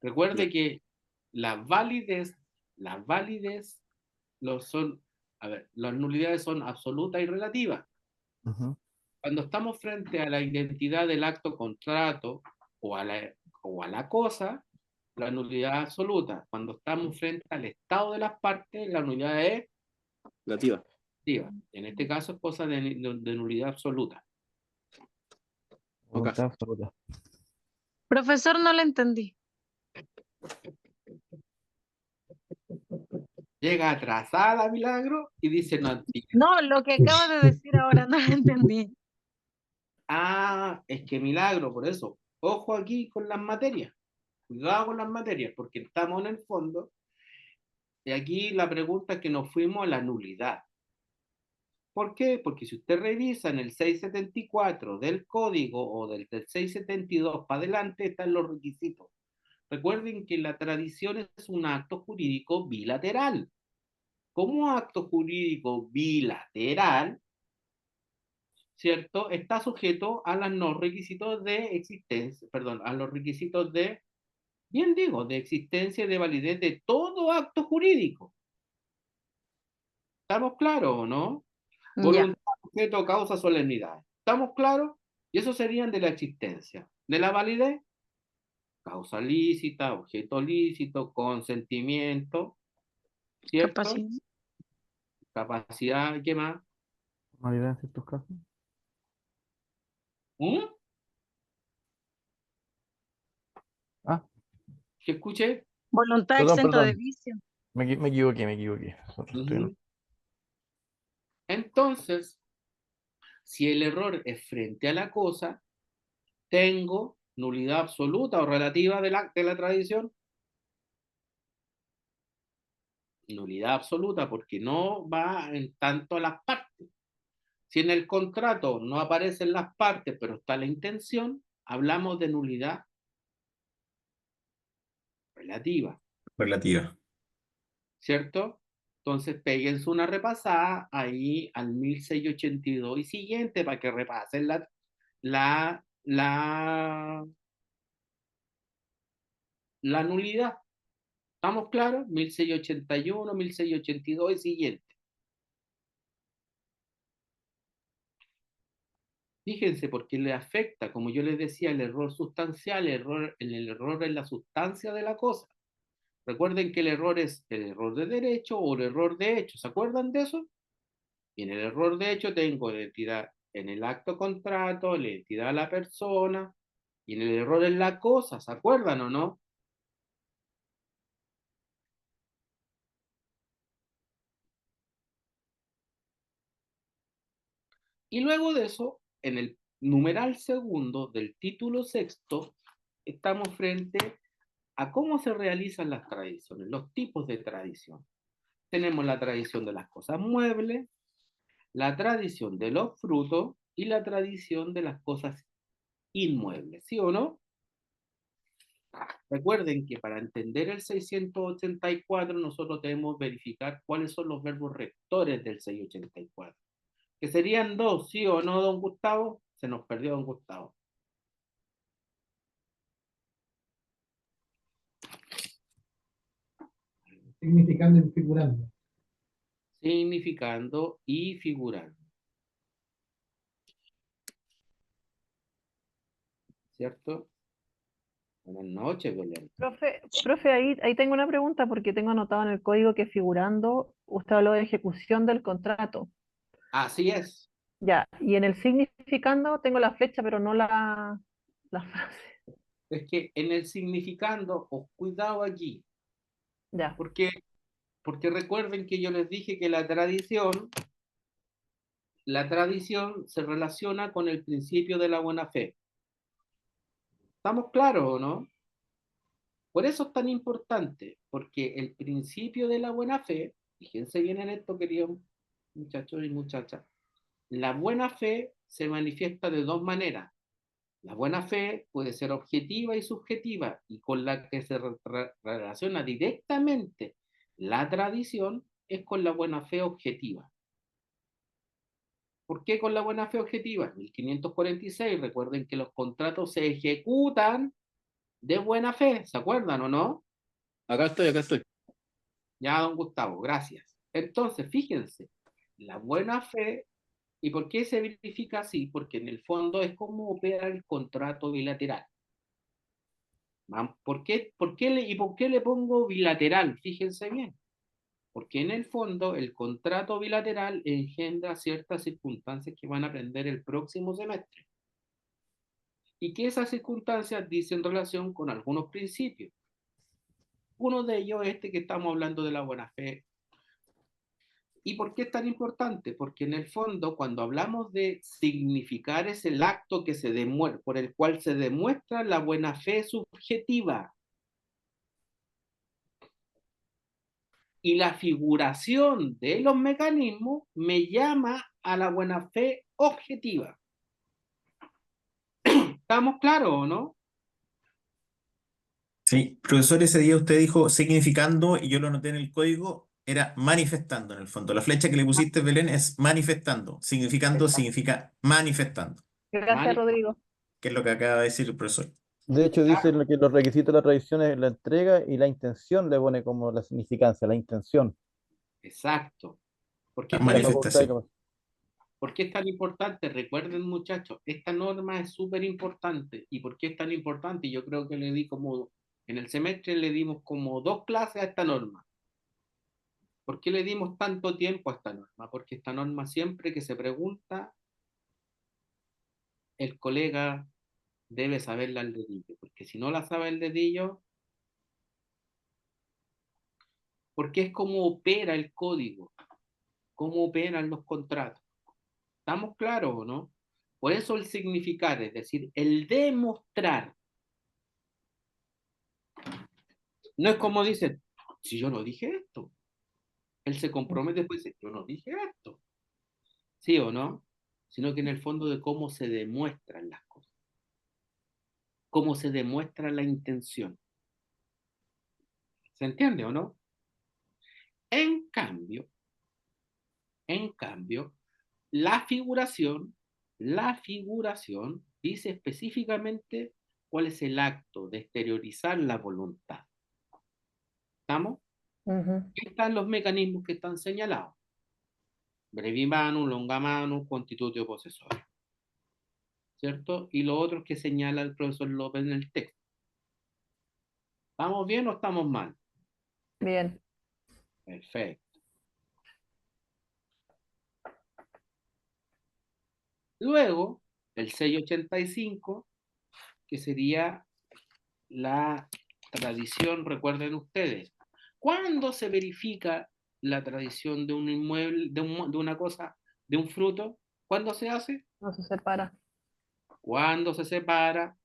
Ya. Recuerde que la validez, la validez, son, a ver, las nulidades son absolutas y relativas. Ujú. Cuando estamos frente a la identidad del acto contrato o o a la cosa, la nulidad es absoluta. Cuando estamos frente al estado de las partes, la nulidad es Relativa. relativa. En este caso es cosa de nulidad absoluta. Ok. Voluntad absoluta. Profesor, no le entendí. Llega atrasada, Milagro, y dice no entiendo. No, lo que acaba de decir ahora no lo entendí. Ah, es que Milagro, por eso. Ojo aquí con las materias. Cuidado con las materias, porque estamos en el fondo. Y aquí la pregunta es que nos fuimos a la nulidad. ¿Por qué? Porque si usted revisa en el 674 del código o del 672 para adelante, están los requisitos. Recuerden que la tradición es un acto jurídico bilateral. Como acto jurídico bilateral, ¿cierto? Está sujeto a los requisitos de existencia, perdón, a los requisitos de, bien digo, de existencia y de validez de todo acto jurídico. ¿Estamos claros o no? Ya, Voluntad, objeto, causa, solemnidad. ¿Estamos claros? Y eso serían de la existencia. De la validez, causa lícita, objeto lícito, consentimiento, ¿cierto? capacidad. Capacidad, ¿qué más? ¿Validez en ciertos casos? ¿Mm? Ah, ¿Que escuche? Voluntad perdón, exento de perdón. vicio. Me equivoqué, me equivoqué. Uh-huh. Entonces, si el error es frente a la cosa, tengo nulidad absoluta o relativa de la tradición. Nulidad absoluta porque no va en tanto a las partes. Si en el contrato no aparecen las partes, pero está la intención, hablamos de nulidad relativa, Relativa. ¿cierto? Entonces, péguense una repasada ahí al 1682 y siguiente para que repasen la, la, la nulidad. ¿Estamos claros? 1681, 1682 y siguiente. Fíjense, porque le afecta, como yo les decía, el error sustancial, el error en la sustancia de la cosa. Recuerden que el error es el error de derecho o el error de hecho. ¿Se acuerdan de eso? Y en el error de hecho tengo identidad en el acto contrato, la identidad de la persona, y en el error en la cosa. ¿Se acuerdan o no? Y luego de eso, en el numeral segundo del título sexto, estamos frente a cómo se realizan las tradiciones, los tipos de tradición. Tenemos la tradición de las cosas muebles, la tradición de los frutos y la tradición de las cosas inmuebles, ¿sí o no? Recuerden que para entender el 684 nosotros debemos verificar cuáles son los verbos rectores del 684, que serían dos, ¿sí o no, don Gustavo? Se nos perdió don Gustavo. Significando y figurando. Significando y figurando, ¿cierto? Buenas noches, Belén. Profe, ahí tengo una pregunta porque tengo anotado en el código que figurando, usted habló de ejecución del contrato. Así es. Ya, y en el significando tengo la flecha, pero no la la frase. Es que en el significando, cuidado aquí, Ya. porque recuerden que yo les dije que la tradición se relaciona con el principio de la buena fe. ¿Estamos claros o no? Por eso es tan importante, porque el principio de la buena fe, fíjense bien en esto, queridos muchachos y muchachas, la buena fe se manifiesta de dos maneras. La buena fe puede ser objetiva y subjetiva, y con la que se relaciona directamente la tradición es con la buena fe objetiva. ¿Por qué con la buena fe objetiva? En 1546, recuerden que los contratos se ejecutan de buena fe, ¿se acuerdan o no? Acá estoy. Ya, don Gustavo, gracias. Entonces, fíjense, la buena fe, ¿y por qué se verifica así? Porque en el fondo es como opera el contrato bilateral. ¿Por qué le pongo bilateral? Fíjense bien. Porque en el fondo el contrato bilateral engendra ciertas circunstancias que van a aprender el próximo semestre. Y que esas circunstancias dicen relación con algunos principios. Uno de ellos es este que estamos hablando de la buena fe. ¿Y por qué es tan importante? Porque en el fondo, cuando hablamos de significar, es el acto que se demuestra, por el cual se demuestra la buena fe subjetiva. Y la figuración de los mecanismos me llama a la buena fe objetiva. ¿Estamos claros o no? Sí, profesor, ese día usted dijo significando y yo lo noté en el código, era manifestando en el fondo. La flecha que le pusiste, Belén, es manifestando. Significando significa manifestando, Gracias, Rodrigo. que es lo que acaba de decir el profesor. De hecho, dice que los requisitos de la tradición es la entrega y la intención le pone como la significancia, la intención. Exacto. ¿Por qué La es tan manifestación. ¿Por qué es tan importante? Recuerden, muchachos, esta norma es súper importante. ¿Y por qué es tan importante? Yo creo que en el semestre le dimos como 2 clases a esta norma. ¿Por qué le dimos tanto tiempo a esta norma? Porque esta norma siempre que se pregunta, el colega debe saberla al dedillo. Porque si no la sabe el dedillo, porque es como opera el código, cómo operan los contratos. ¿Estamos claros o no? Por eso el significar, es decir, el demostrar. No es como dicen, si yo no dije esto. Él se compromete después y dice, yo no dije esto. ¿Sí o no? Sino que en el fondo de cómo se demuestran las cosas. Cómo se demuestra la intención. ¿Se entiende o no? En cambio, la figuración dice específicamente cuál es el acto de exteriorizar la voluntad. ¿Estamos? Aquí están los mecanismos que están señalados. Brevi manus, longa manus, constitutio possessorio. ¿Cierto? Y lo otro que señala el profesor López en el texto. ¿Estamos bien o estamos mal? Bien. Perfecto. Luego, el 685, que sería la tradición, recuerden ustedes. ¿Cuándo se verifica la tradición de un inmueble, de una cosa, de un fruto? ¿Cuándo se hace? No se separa. Cuando se separa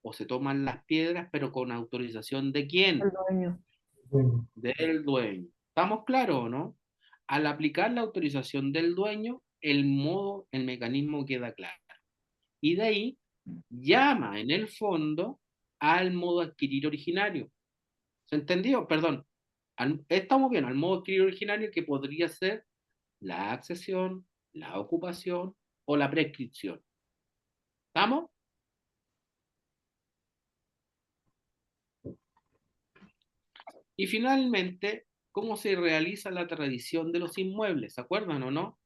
o se toman las piedras, pero con autorización de quién? El dueño. Bueno, Del dueño. ¿Estamos claros o no? Al aplicar la autorización del dueño, el mecanismo queda claro. Y de ahí llama en el fondo al modo adquirir originario. ¿Se entendió? Perdón. Estamos bien, al modo adquirir originario que podría ser la accesión, la ocupación o la prescripción. ¿Estamos? Y finalmente, ¿cómo se realiza la tradición de los inmuebles? ¿Se acuerdan o no?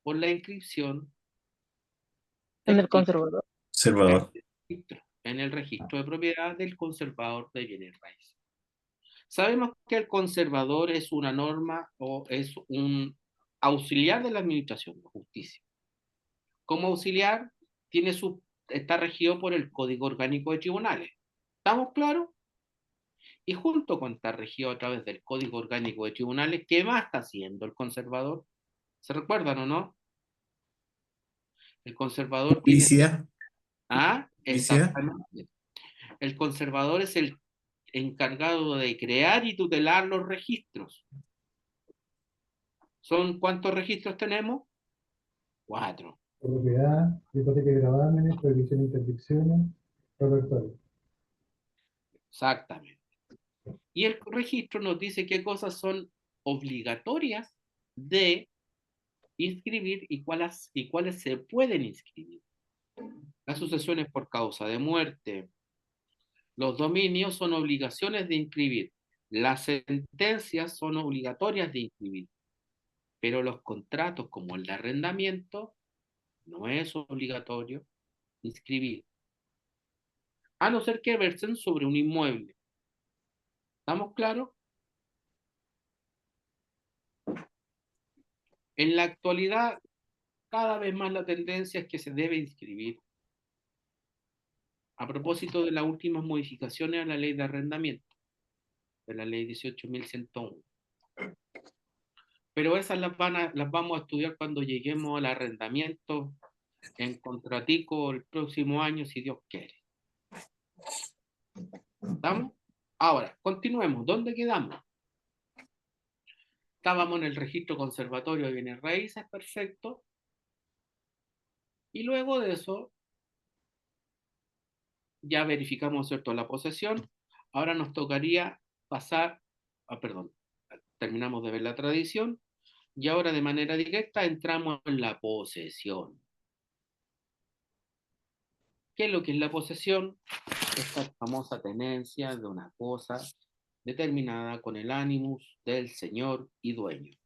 Por la inscripción En el conservador. Observador. en el registro de propiedad del conservador de bienes raíces. Sabemos que el conservador es una norma o es un auxiliar de la administración de justicia. Como auxiliar tiene sus está regido por el Código Orgánico de Tribunales. ¿Estamos claros? Y junto con estar regido a través del Código Orgánico de Tribunales, ¿qué más está haciendo el conservador? ¿Se recuerdan o no? El conservador tiene... Publicidad. Ah, Publicidad. exactamente. El conservador es el encargado de crear y tutelar los registros. ¿Son cuántos registros tenemos? 4. Propiedad, hipoteca y gravámenes, prohibición de interdicciones, repertorio. Exactamente. Y el registro nos dice qué cosas son obligatorias de inscribir y cuáles se pueden inscribir. Las sucesiones por causa de muerte, los dominios son obligaciones de inscribir, las sentencias son obligatorias de inscribir, pero los contratos como el de arrendamiento no es obligatorio inscribir, a no ser que versen sobre un inmueble. ¿Estamos claros? En la actualidad, cada vez más la tendencia es que se debe inscribir. A propósito de las últimas modificaciones a la ley de arrendamiento, de la ley 18.101. Pero esas las vamos a estudiar cuando lleguemos al arrendamiento en contratico el próximo año, si Dios quiere. ¿Estamos? Ahora, continuemos. ¿Dónde quedamos? Estábamos en el registro conservatorio de bienes raíces, perfecto. Y luego de eso, ya verificamos, ¿cierto?, la posesión. Ahora nos tocaría pasar, terminamos de ver la tradición, y ahora de manera directa entramos en la posesión. ¿Qué es lo que es la posesión? Esta famosa tenencia de una cosa determinada con el ánimus del señor y dueño.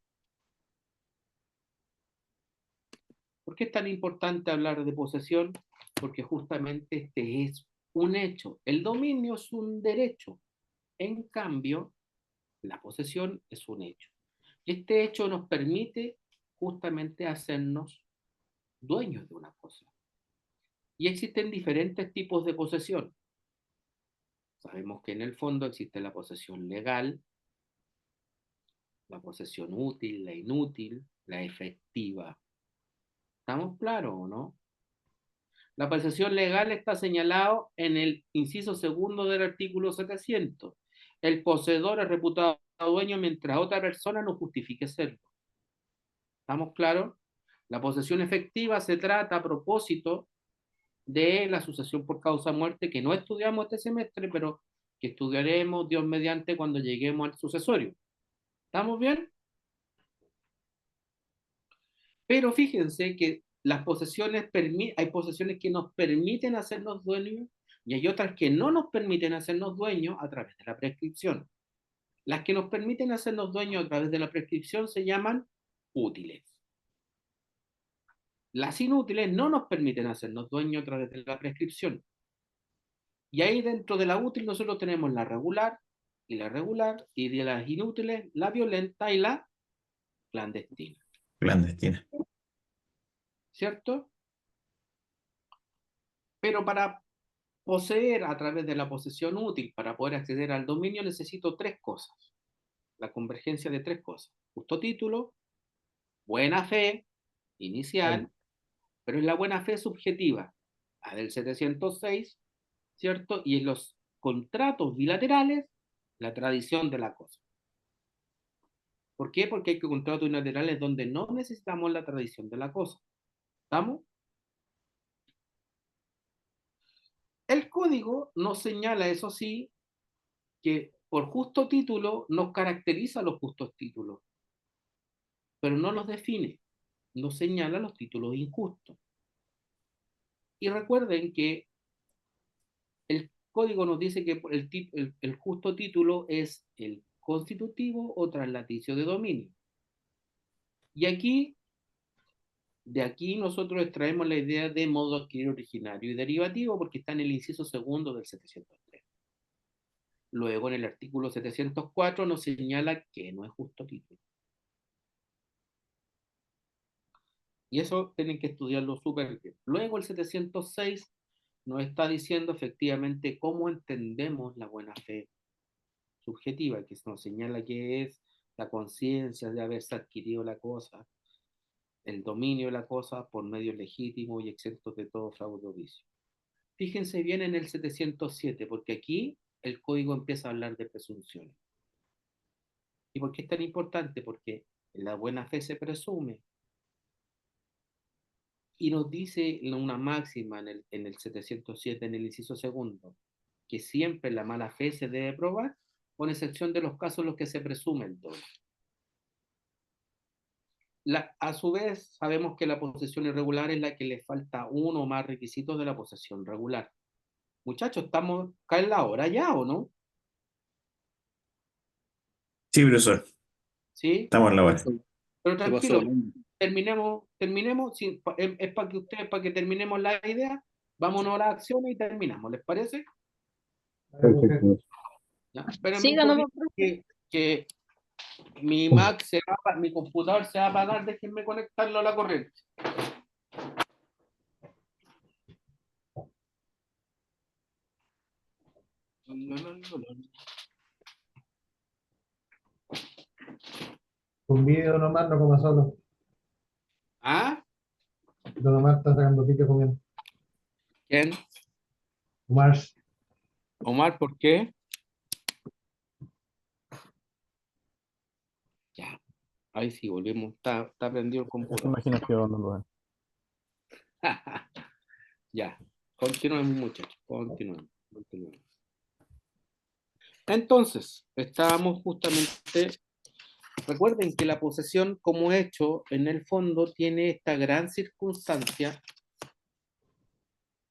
¿Por qué es tan importante hablar de posesión? Porque justamente este es un hecho. El dominio es un derecho. En cambio, la posesión es un hecho. Y este hecho nos permite justamente hacernos dueños de una cosa. Y existen diferentes tipos de posesión. Sabemos que en el fondo existe la posesión legal, la posesión útil, la inútil, la efectiva. ¿Estamos claros o no? La posesión legal está señalado en el inciso segundo del artículo 700. El poseedor es reputado dueño mientras otra persona no justifique serlo. ¿Estamos claros? La posesión efectiva se trata a propósito de la sucesión por causa de muerte, que no estudiamos este semestre, pero que estudiaremos, Dios mediante, cuando lleguemos al sucesorio. ¿Estamos bien? Pero fíjense que las posesiones, hay posesiones que nos permiten hacernos dueños y hay otras que no nos permiten hacernos dueños a través de la prescripción. Las que nos permiten hacernos dueños a través de la prescripción se llaman útiles. Las inútiles no nos permiten hacernos dueños a través de la prescripción. Y ahí dentro de la útil nosotros tenemos la regular y la regular, y de las inútiles, la violenta y la clandestina. Clandestina. ¿Cierto? Pero para poseer a través de la posesión útil, para poder acceder al dominio, necesito 3 cosas. La convergencia de 3 cosas. Justo título, buena fe inicial, pero es la buena fe subjetiva, la del 706, ¿cierto? Y en los contratos bilaterales, la tradición de la cosa. ¿Por qué? Porque hay contratos bilaterales donde no necesitamos la tradición de la cosa. ¿Estamos? El código nos señala, eso sí, que por justo título nos caracteriza los justos títulos, pero no los define, nos señala los títulos injustos. Y recuerden que el código nos dice que el justo título es el constitutivo o traslaticio de dominio. Y aquí, de aquí nosotros extraemos la idea de modo adquirido originario y derivativo porque está en el inciso segundo del 703. Luego en el artículo 704 nos señala que no es justo título. Y eso tienen que estudiarlo súper bien. Luego el 706 nos está diciendo efectivamente cómo entendemos la buena fe subjetiva, que nos señala que es la conciencia de haberse adquirido la cosa, el dominio de la cosa por medios legítimos y exentos de todo fraude o vicio. Fíjense bien en el 707, porque aquí el código empieza a hablar de presunciones. ¿Y por qué es tan importante? Porque la buena fe se presume. Y nos dice una máxima en el 707, en el inciso segundo, que siempre la mala fe se debe probar, con excepción de los casos en los que se presume el dolo. A su vez, sabemos que la posesión irregular es la que le falta uno o más requisitos de la posesión regular. Muchachos, ¿estamos acá en la hora ya o no? Sí, profesor, ¿Sí? estamos en la hora. Pero ¿Qué pasó? tranquilo, terminemos, es para que ustedes, para que terminemos la idea, vámonos a las acciones y terminamos, ¿les parece? Perfecto. ¿Ya? Espérenme Siga un nomás, poquito que mi Mac mi computador se va a apagar, déjenme conectarlo a la corriente. Con video nomás, no coma solo. ¿Ah? Don Omar está sacando pique comiendo. ¿Quién? Omar, Omar, ¿por qué? Ya, ahí sí, volvimos, está prendido el Esa computador. imaginación, don Rubén. Ya, continuemos muchachos, continuemos. Entonces, estábamos justamente, recuerden que la posesión como hecho en el fondo tiene esta gran circunstancia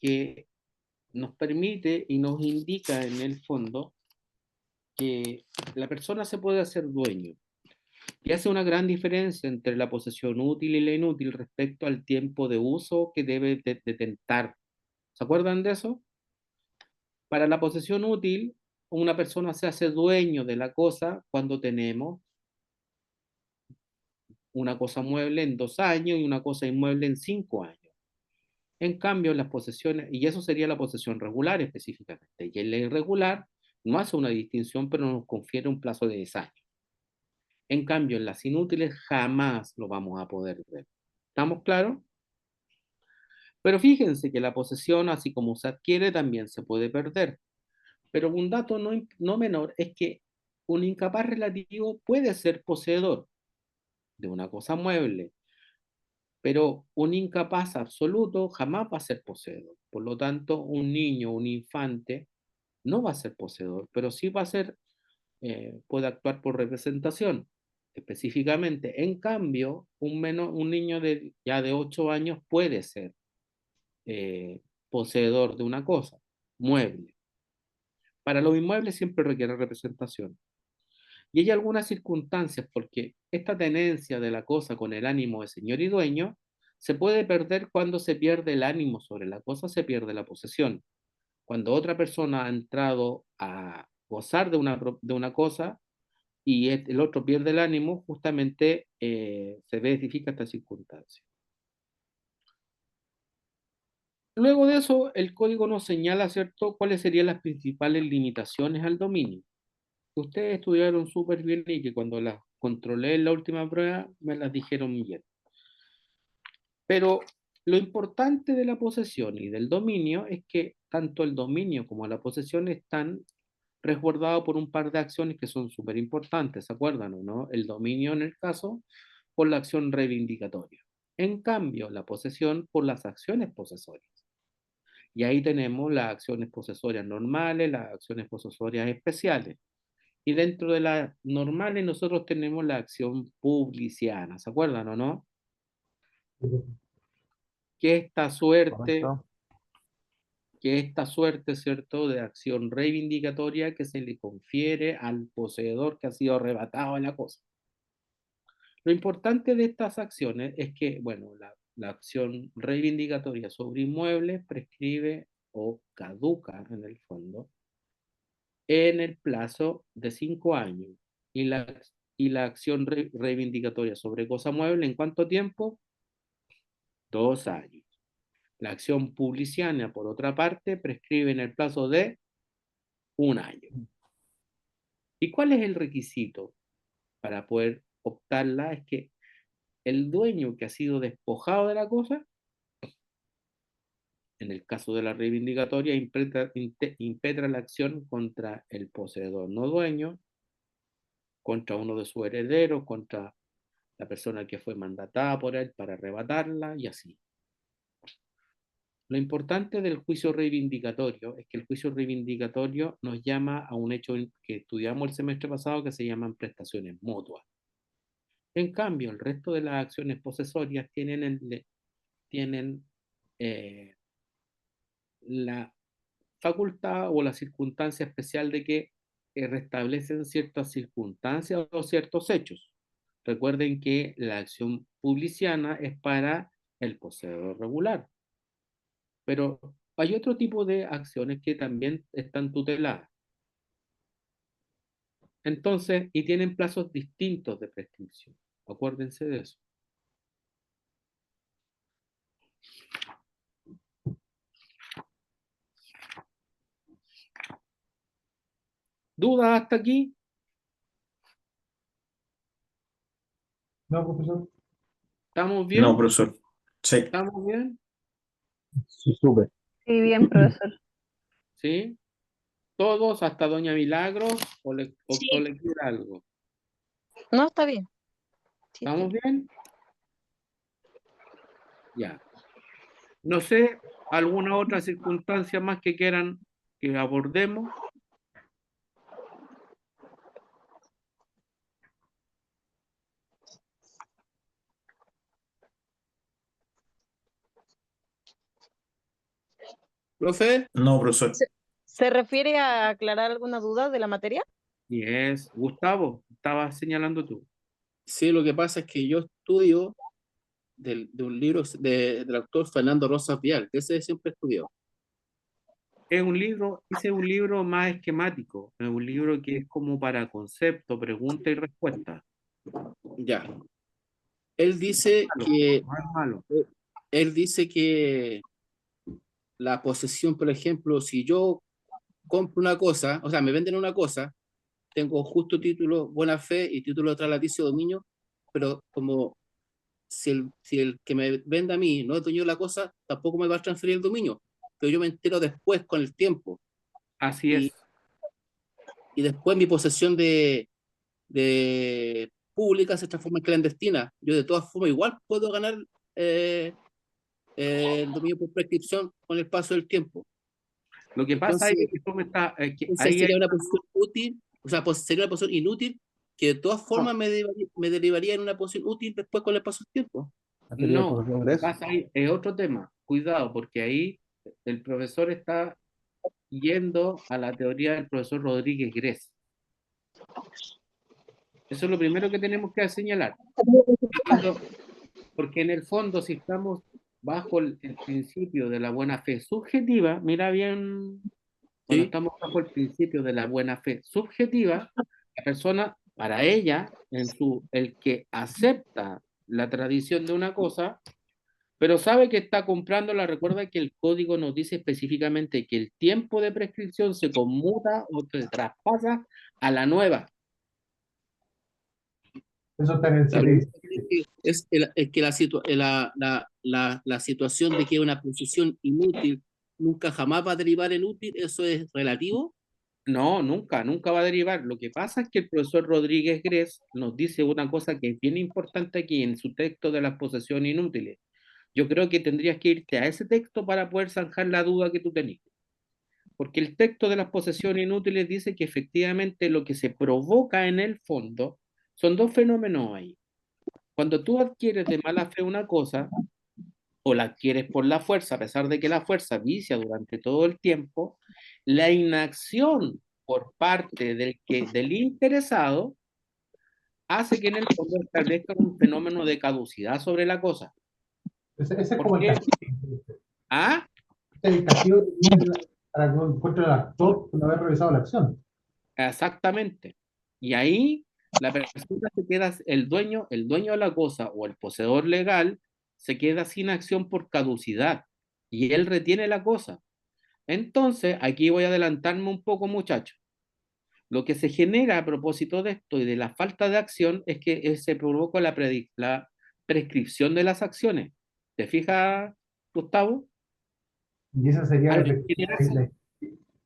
que nos permite y nos indica en el fondo que la persona se puede hacer dueño. Y hace una gran diferencia entre la posesión útil y la inútil respecto al tiempo de uso que debe detentar. ¿Se acuerdan de eso? Para la posesión útil, una persona se hace dueño de la cosa cuando tenemos una cosa mueble en 2 años y una cosa inmueble en 5 años. En cambio, las posesiones, y eso sería la posesión regular específicamente, y en la irregular no hace una distinción, pero nos confiere un plazo de 10 años. En cambio, en las inútiles jamás lo vamos a poder ver. ¿Estamos claros? Pero fíjense que la posesión, así como se adquiere, también se puede perder. Pero un dato no menor es que un incapaz relativo puede ser poseedor de una cosa mueble, pero un incapaz absoluto jamás va a ser poseedor. Por lo tanto, un niño, un infante, no va a ser poseedor, pero sí va a ser, puede actuar por representación específicamente. En cambio, un niño ya de 8 años puede ser poseedor de una cosa, mueble. Para los inmuebles siempre requiere representación. Y hay algunas circunstancias porque esta tenencia de la cosa con el ánimo de señor y dueño se puede perder cuando se pierde el ánimo sobre la cosa, se pierde la posesión. Cuando otra persona ha entrado a gozar de una cosa y el otro pierde el ánimo, justamente se verifica esta circunstancia. Luego de eso, el código nos señala, ¿cierto?, cuáles serían las principales limitaciones al dominio. Ustedes estudiaron súper bien y que cuando las controlé en la última prueba me las dijeron bien. Pero lo importante de la posesión y del dominio es que tanto el dominio como la posesión están resguardados por un par de acciones que son súper importantes, ¿se acuerdan o no? El dominio en el caso por la acción reivindicatoria. En cambio, la posesión por las acciones posesorias. Y ahí tenemos las acciones posesorias normales, las acciones posesorias especiales. Y dentro de las normales nosotros tenemos la acción publiciana, ¿se acuerdan o no? Que Correcto. esta suerte, ¿cierto?, de acción reivindicatoria que se le confiere al poseedor que ha sido arrebatado de la cosa. Lo importante de estas acciones es que, bueno, la acción reivindicatoria sobre inmuebles prescribe o caduca en el fondo en el plazo de 5 años. Y la acción reivindicatoria sobre cosa mueble, ¿en cuánto tiempo? 2 años. La acción publiciana, por otra parte, prescribe en el plazo de 1 año. ¿Y cuál es el requisito para poder optarla? Es que el dueño que ha sido despojado de la cosa, en el caso de la reivindicatoria, impetra la acción contra el poseedor no dueño, contra uno de sus herederos, contra la persona que fue mandatada por él para arrebatarla y así. Lo importante del juicio reivindicatorio es que el juicio reivindicatorio nos llama a un hecho que estudiamos el semestre pasado que se llaman prestaciones mutuas. En cambio, el resto de las acciones posesorias tienen la facultad o la circunstancia especial de que restablecen ciertas circunstancias o ciertos hechos. Recuerden que la acción publiciana es para el poseedor regular, pero hay otro tipo de acciones que también están tuteladas. Entonces, y tienen plazos distintos de prescripción. Acuérdense de eso. ¿Dudas hasta aquí? No, profesor. ¿Estamos bien? No, profesor. Sí. ¿Estamos bien? Sí, súper. Sí, bien, profesor. ¿Sí? ¿Todos hasta Doña Milagros o le Sí. queda algo? No, está bien. Sí, está ¿Estamos bien. bien? Ya. No sé, ¿alguna otra circunstancia más que quieran que abordemos? Profe, No, profesor. ¿Se refiere a aclarar alguna duda de la materia? Y es, Gustavo, estabas señalando tú. sí, lo que pasa es que yo estudio de un libro del autor Fernando Rosas Vial, que ese siempre estudió. Es un libro, ese es un libro más esquemático, es un libro que es como para concepto, pregunta y respuesta. Ya. Él dice que, No es malo. él dice que la posesión, por ejemplo, si yo compro una cosa, o sea, me venden una cosa, tengo justo título buena fe y título de traslaticio de dominio, pero como si el que me venda a mí no es dueño de la cosa, tampoco me va a transferir el dominio, pero yo me entero después con el tiempo Así y, es. y después mi posesión de pública se transforma en clandestina. Yo de todas formas igual puedo ganar eh, el dominio por prescripción con el paso del tiempo. Lo que pasa es Entonces, que tú me estás, que entonces ahí hay sería una posición útil, o sea, sería una posición inútil que de todas formas me derivaría en una posición útil después con el paso del tiempo. Material no, por lo que progreso. pasa ahí es otro tema. Cuidado, porque ahí el profesor está yendo a la teoría del profesor Rodríguez Gres. Eso es lo primero que tenemos que señalar. Porque en el fondo, si estamos bajo el principio de la buena fe subjetiva, mira bien, cuando ¿Sí? estamos bajo el principio de la buena fe subjetiva, la persona, para ella, el que acepta la tradición de una cosa, pero sabe que está comprándola, recuerda que el código nos dice específicamente que el tiempo de prescripción se conmuta o se traspasa a la nueva. Eso está en el La 7. pregunta es que la situación de que una posición inútil nunca jamás va a derivar en útil, ¿eso es relativo? No, nunca, nunca va a derivar. Lo que pasa es que el profesor Rodríguez Gres nos dice una cosa que es bien importante aquí en su texto de las posesiones inútiles. Yo creo que tendrías que irte a ese texto para poder zanjar la duda que tú tenías. Porque el texto de las posesiones inútiles dice que efectivamente lo que se provoca en el fondo son dos fenómenos ahí. Cuando tú adquieres de mala fe una cosa, o la adquieres por la fuerza, a pesar de que la fuerza vicia durante todo el tiempo, la inacción por parte del interesado hace que en el fondo establezca un fenómeno de caducidad sobre la cosa. Ese es ¿Por como el qué? castigo. ¿Ah? Ese es el castigo que tiene para que encuentre el actor por no haber realizado la acción. Exactamente. Y ahí la persona se queda, el dueño de la cosa o el poseedor legal se queda sin acción por caducidad. y él retiene la cosa. Entonces, aquí voy a adelantarme un poco, muchachos. Lo que se genera a propósito de esto y de la falta de acción es que se provoca la prescripción de las acciones. ¿Te fijas, Gustavo? Y esa sería la Al prescripción. generarse-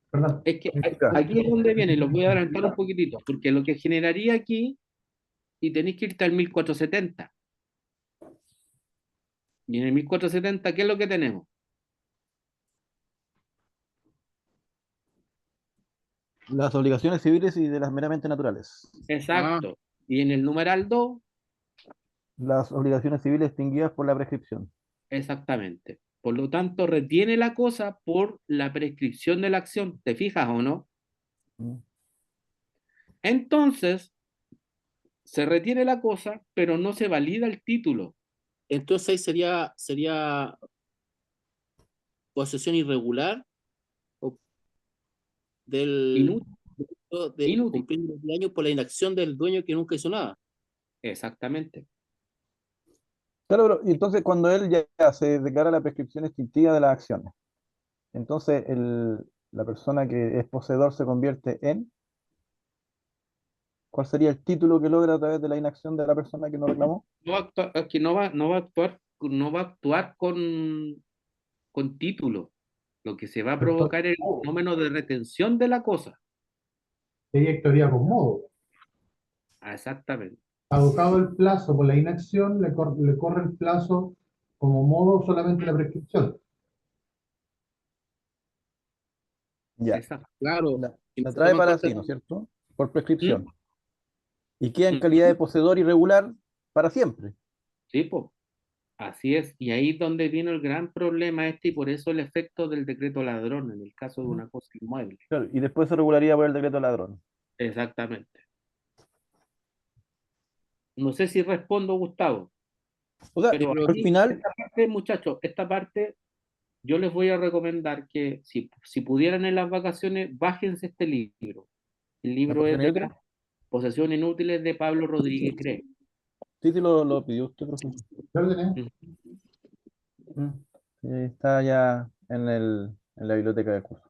Perdón. Es que aquí es donde viene, los voy a adelantar un poquitito, porque lo que generaría aquí, y tenéis que irte al 1470. Y en el 1470, ¿qué es lo que tenemos? Las obligaciones civiles y de las meramente naturales. Exacto. Y en el numeral 2, Las obligaciones civiles extinguidas por la prescripción. exactamente. Por lo tanto, retiene la cosa por la prescripción de la acción. ¿Te fijas o no? Mm. Entonces, se retiene la cosa, pero no se valida el título. Entonces ahí sería posesión irregular o del Inútil. de Inútil. cumplir los años por la inacción del dueño que nunca hizo nada. Exactamente. Claro, pero y entonces cuando él ya se declara la prescripción extintiva de las acciones, entonces la persona que es poseedor se convierte en, ¿cuál sería el título que logra a través de la inacción de la persona que no reclamó? No va a actuar, es que no va a actuar, no va a actuar con título. Lo que se va a provocar es el fenómeno de retención de la cosa. Sería actuaría con modo. Ah, exactamente. Agotado el plazo por la inacción, le corre el plazo como modo solamente la prescripción. Ya, Exacto. Claro, la, y no la se trae toma en para cuenta. sí, ¿no es cierto? Por ¿Mm? prescripción. Y queda en ¿Mm? calidad de poseedor irregular para siempre. Sí, pues. Así es. Y ahí es donde viene el gran problema y por eso el efecto del decreto ladrón en el caso de una cosa inmueble. Claro, y después se regularía por el decreto ladrón. Exactamente. No sé si respondo, Gustavo, O sea, Yo pero creo al aquí, final, esta parte, muchachos, esta parte yo les voy a recomendar que si pudieran en las vacaciones, bájense este libro. El ¿la libro es posesión de inútil? Posesión Inútiles de Pablo Rodríguez Cree. Sí, sí, lo pidió usted, profesor. ¿Ya lo tenés? Mm. Sí, está ya en la biblioteca del curso.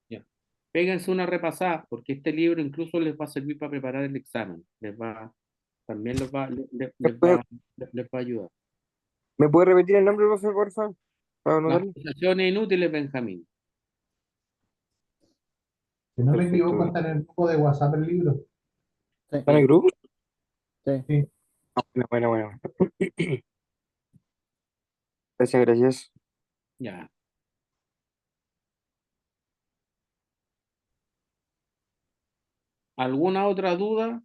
Ya. Péguense una repasada, porque este libro incluso les va a servir para preparar el examen. También les va a ayudar. ¿Me puede repetir el nombre, profe, por favor? Para Las anotarlo. posesiones inútiles, Benjamín. Si no me equivoco, Perfecto. está en el grupo de WhatsApp el libro. Sí, ¿Está en el grupo? sí. Sí. Bueno. Gracias. Ya. ¿Alguna otra duda?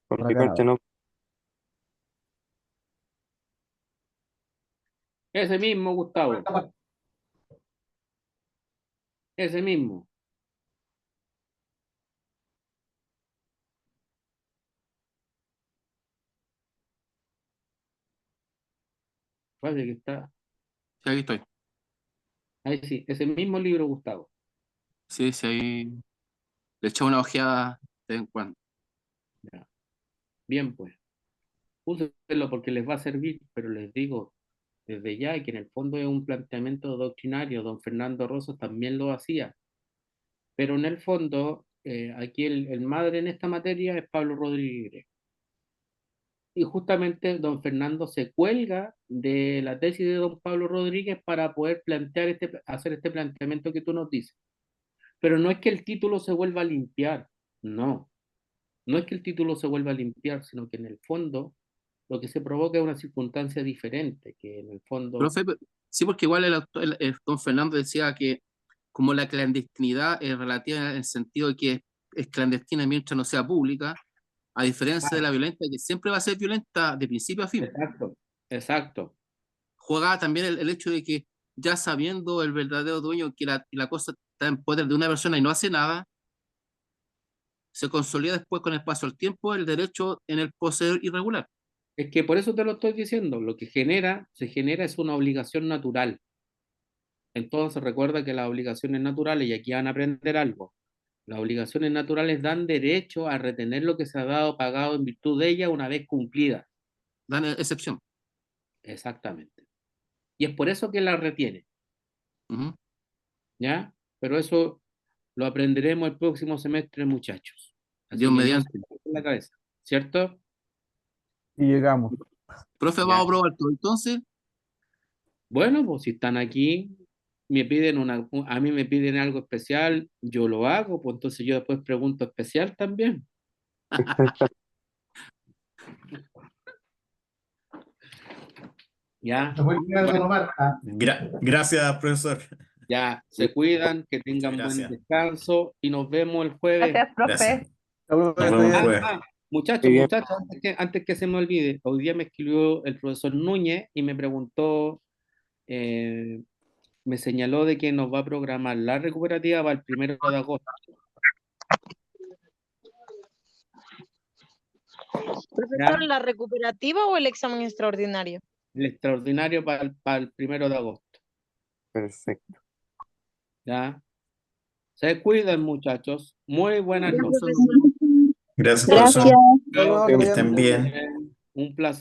Por Por mi acá parte, nada. no. Ese mismo, Gustavo. Ese mismo. Parece que está. Sí, ahí estoy. Ahí sí, ese mismo libro, Gustavo. Sí, sí, ahí le echo una ojeada de vez en cuando. Ya. Bien, pues. Úsenlo porque les va a servir, pero les digo desde ya que en el fondo es un planteamiento doctrinario. Don Fernando Rosas también lo hacía. Pero en el fondo, aquí el madre en esta materia es Pablo Rodríguez. Y justamente don Fernando se cuelga de la tesis de don Pablo Rodríguez para poder hacer este planteamiento que tú nos dices. Pero no es que el título se vuelva a limpiar, no. No es que el título se vuelva a limpiar, sino que en el fondo lo que se provoca es una circunstancia diferente, que en el fondo, Profe, sí, porque igual el don Fernando decía que como la clandestinidad es relativa en el sentido de que es clandestina mientras no sea pública, a diferencia de la violenta, que siempre va a ser violenta de principio a fin. exacto, exacto. Juega también el hecho de que ya sabiendo el verdadero dueño que la cosa está en poder de una persona y no hace nada, se consolida después con el paso del tiempo el derecho en el poseer irregular. Es que por eso te lo estoy diciendo, lo que se genera es una obligación natural. Entonces recuerda que las obligaciones naturales, y aquí van a aprender algo, las obligaciones naturales dan derecho a retener lo que se ha dado pagado en virtud de ella una vez cumplida. dan excepción. Exactamente. Y es por eso que la retiene, Ujú. ¿ya? Pero eso lo aprenderemos el próximo semestre, muchachos. Así Dios que no mediante. se queden en la cabeza, ¿cierto? Y llegamos. Profe, Ya. vamos a probar todo. Entonces, Bueno, pues si están aquí, me piden a mí me piden algo especial, yo lo hago, pues entonces yo después pregunto especial también. Ya, Se puede quedar de tomar. Ah, Gracias, profesor. ya, se cuidan, que tengan buen Gracias. descanso y nos vemos el jueves. Gracias, Gracias. profe. Nos vemos el jueves. Muchachos, Muy bien. muchachos, antes que se me olvide, hoy día me escribió el profesor Núñez y me preguntó, me señaló de que nos va a programar la recuperativa para el 1 de agosto. Profesor, Ya. ¿la recuperativa o el examen extraordinario? El extraordinario para el 1 de agosto. Perfecto. ¿Ya? Se cuidan, muchachos. Muy buenas Ya, noches. profesor. Gracias, Gracias. profesor. Hasta luego, que Que te estén vaya bien. Un placer.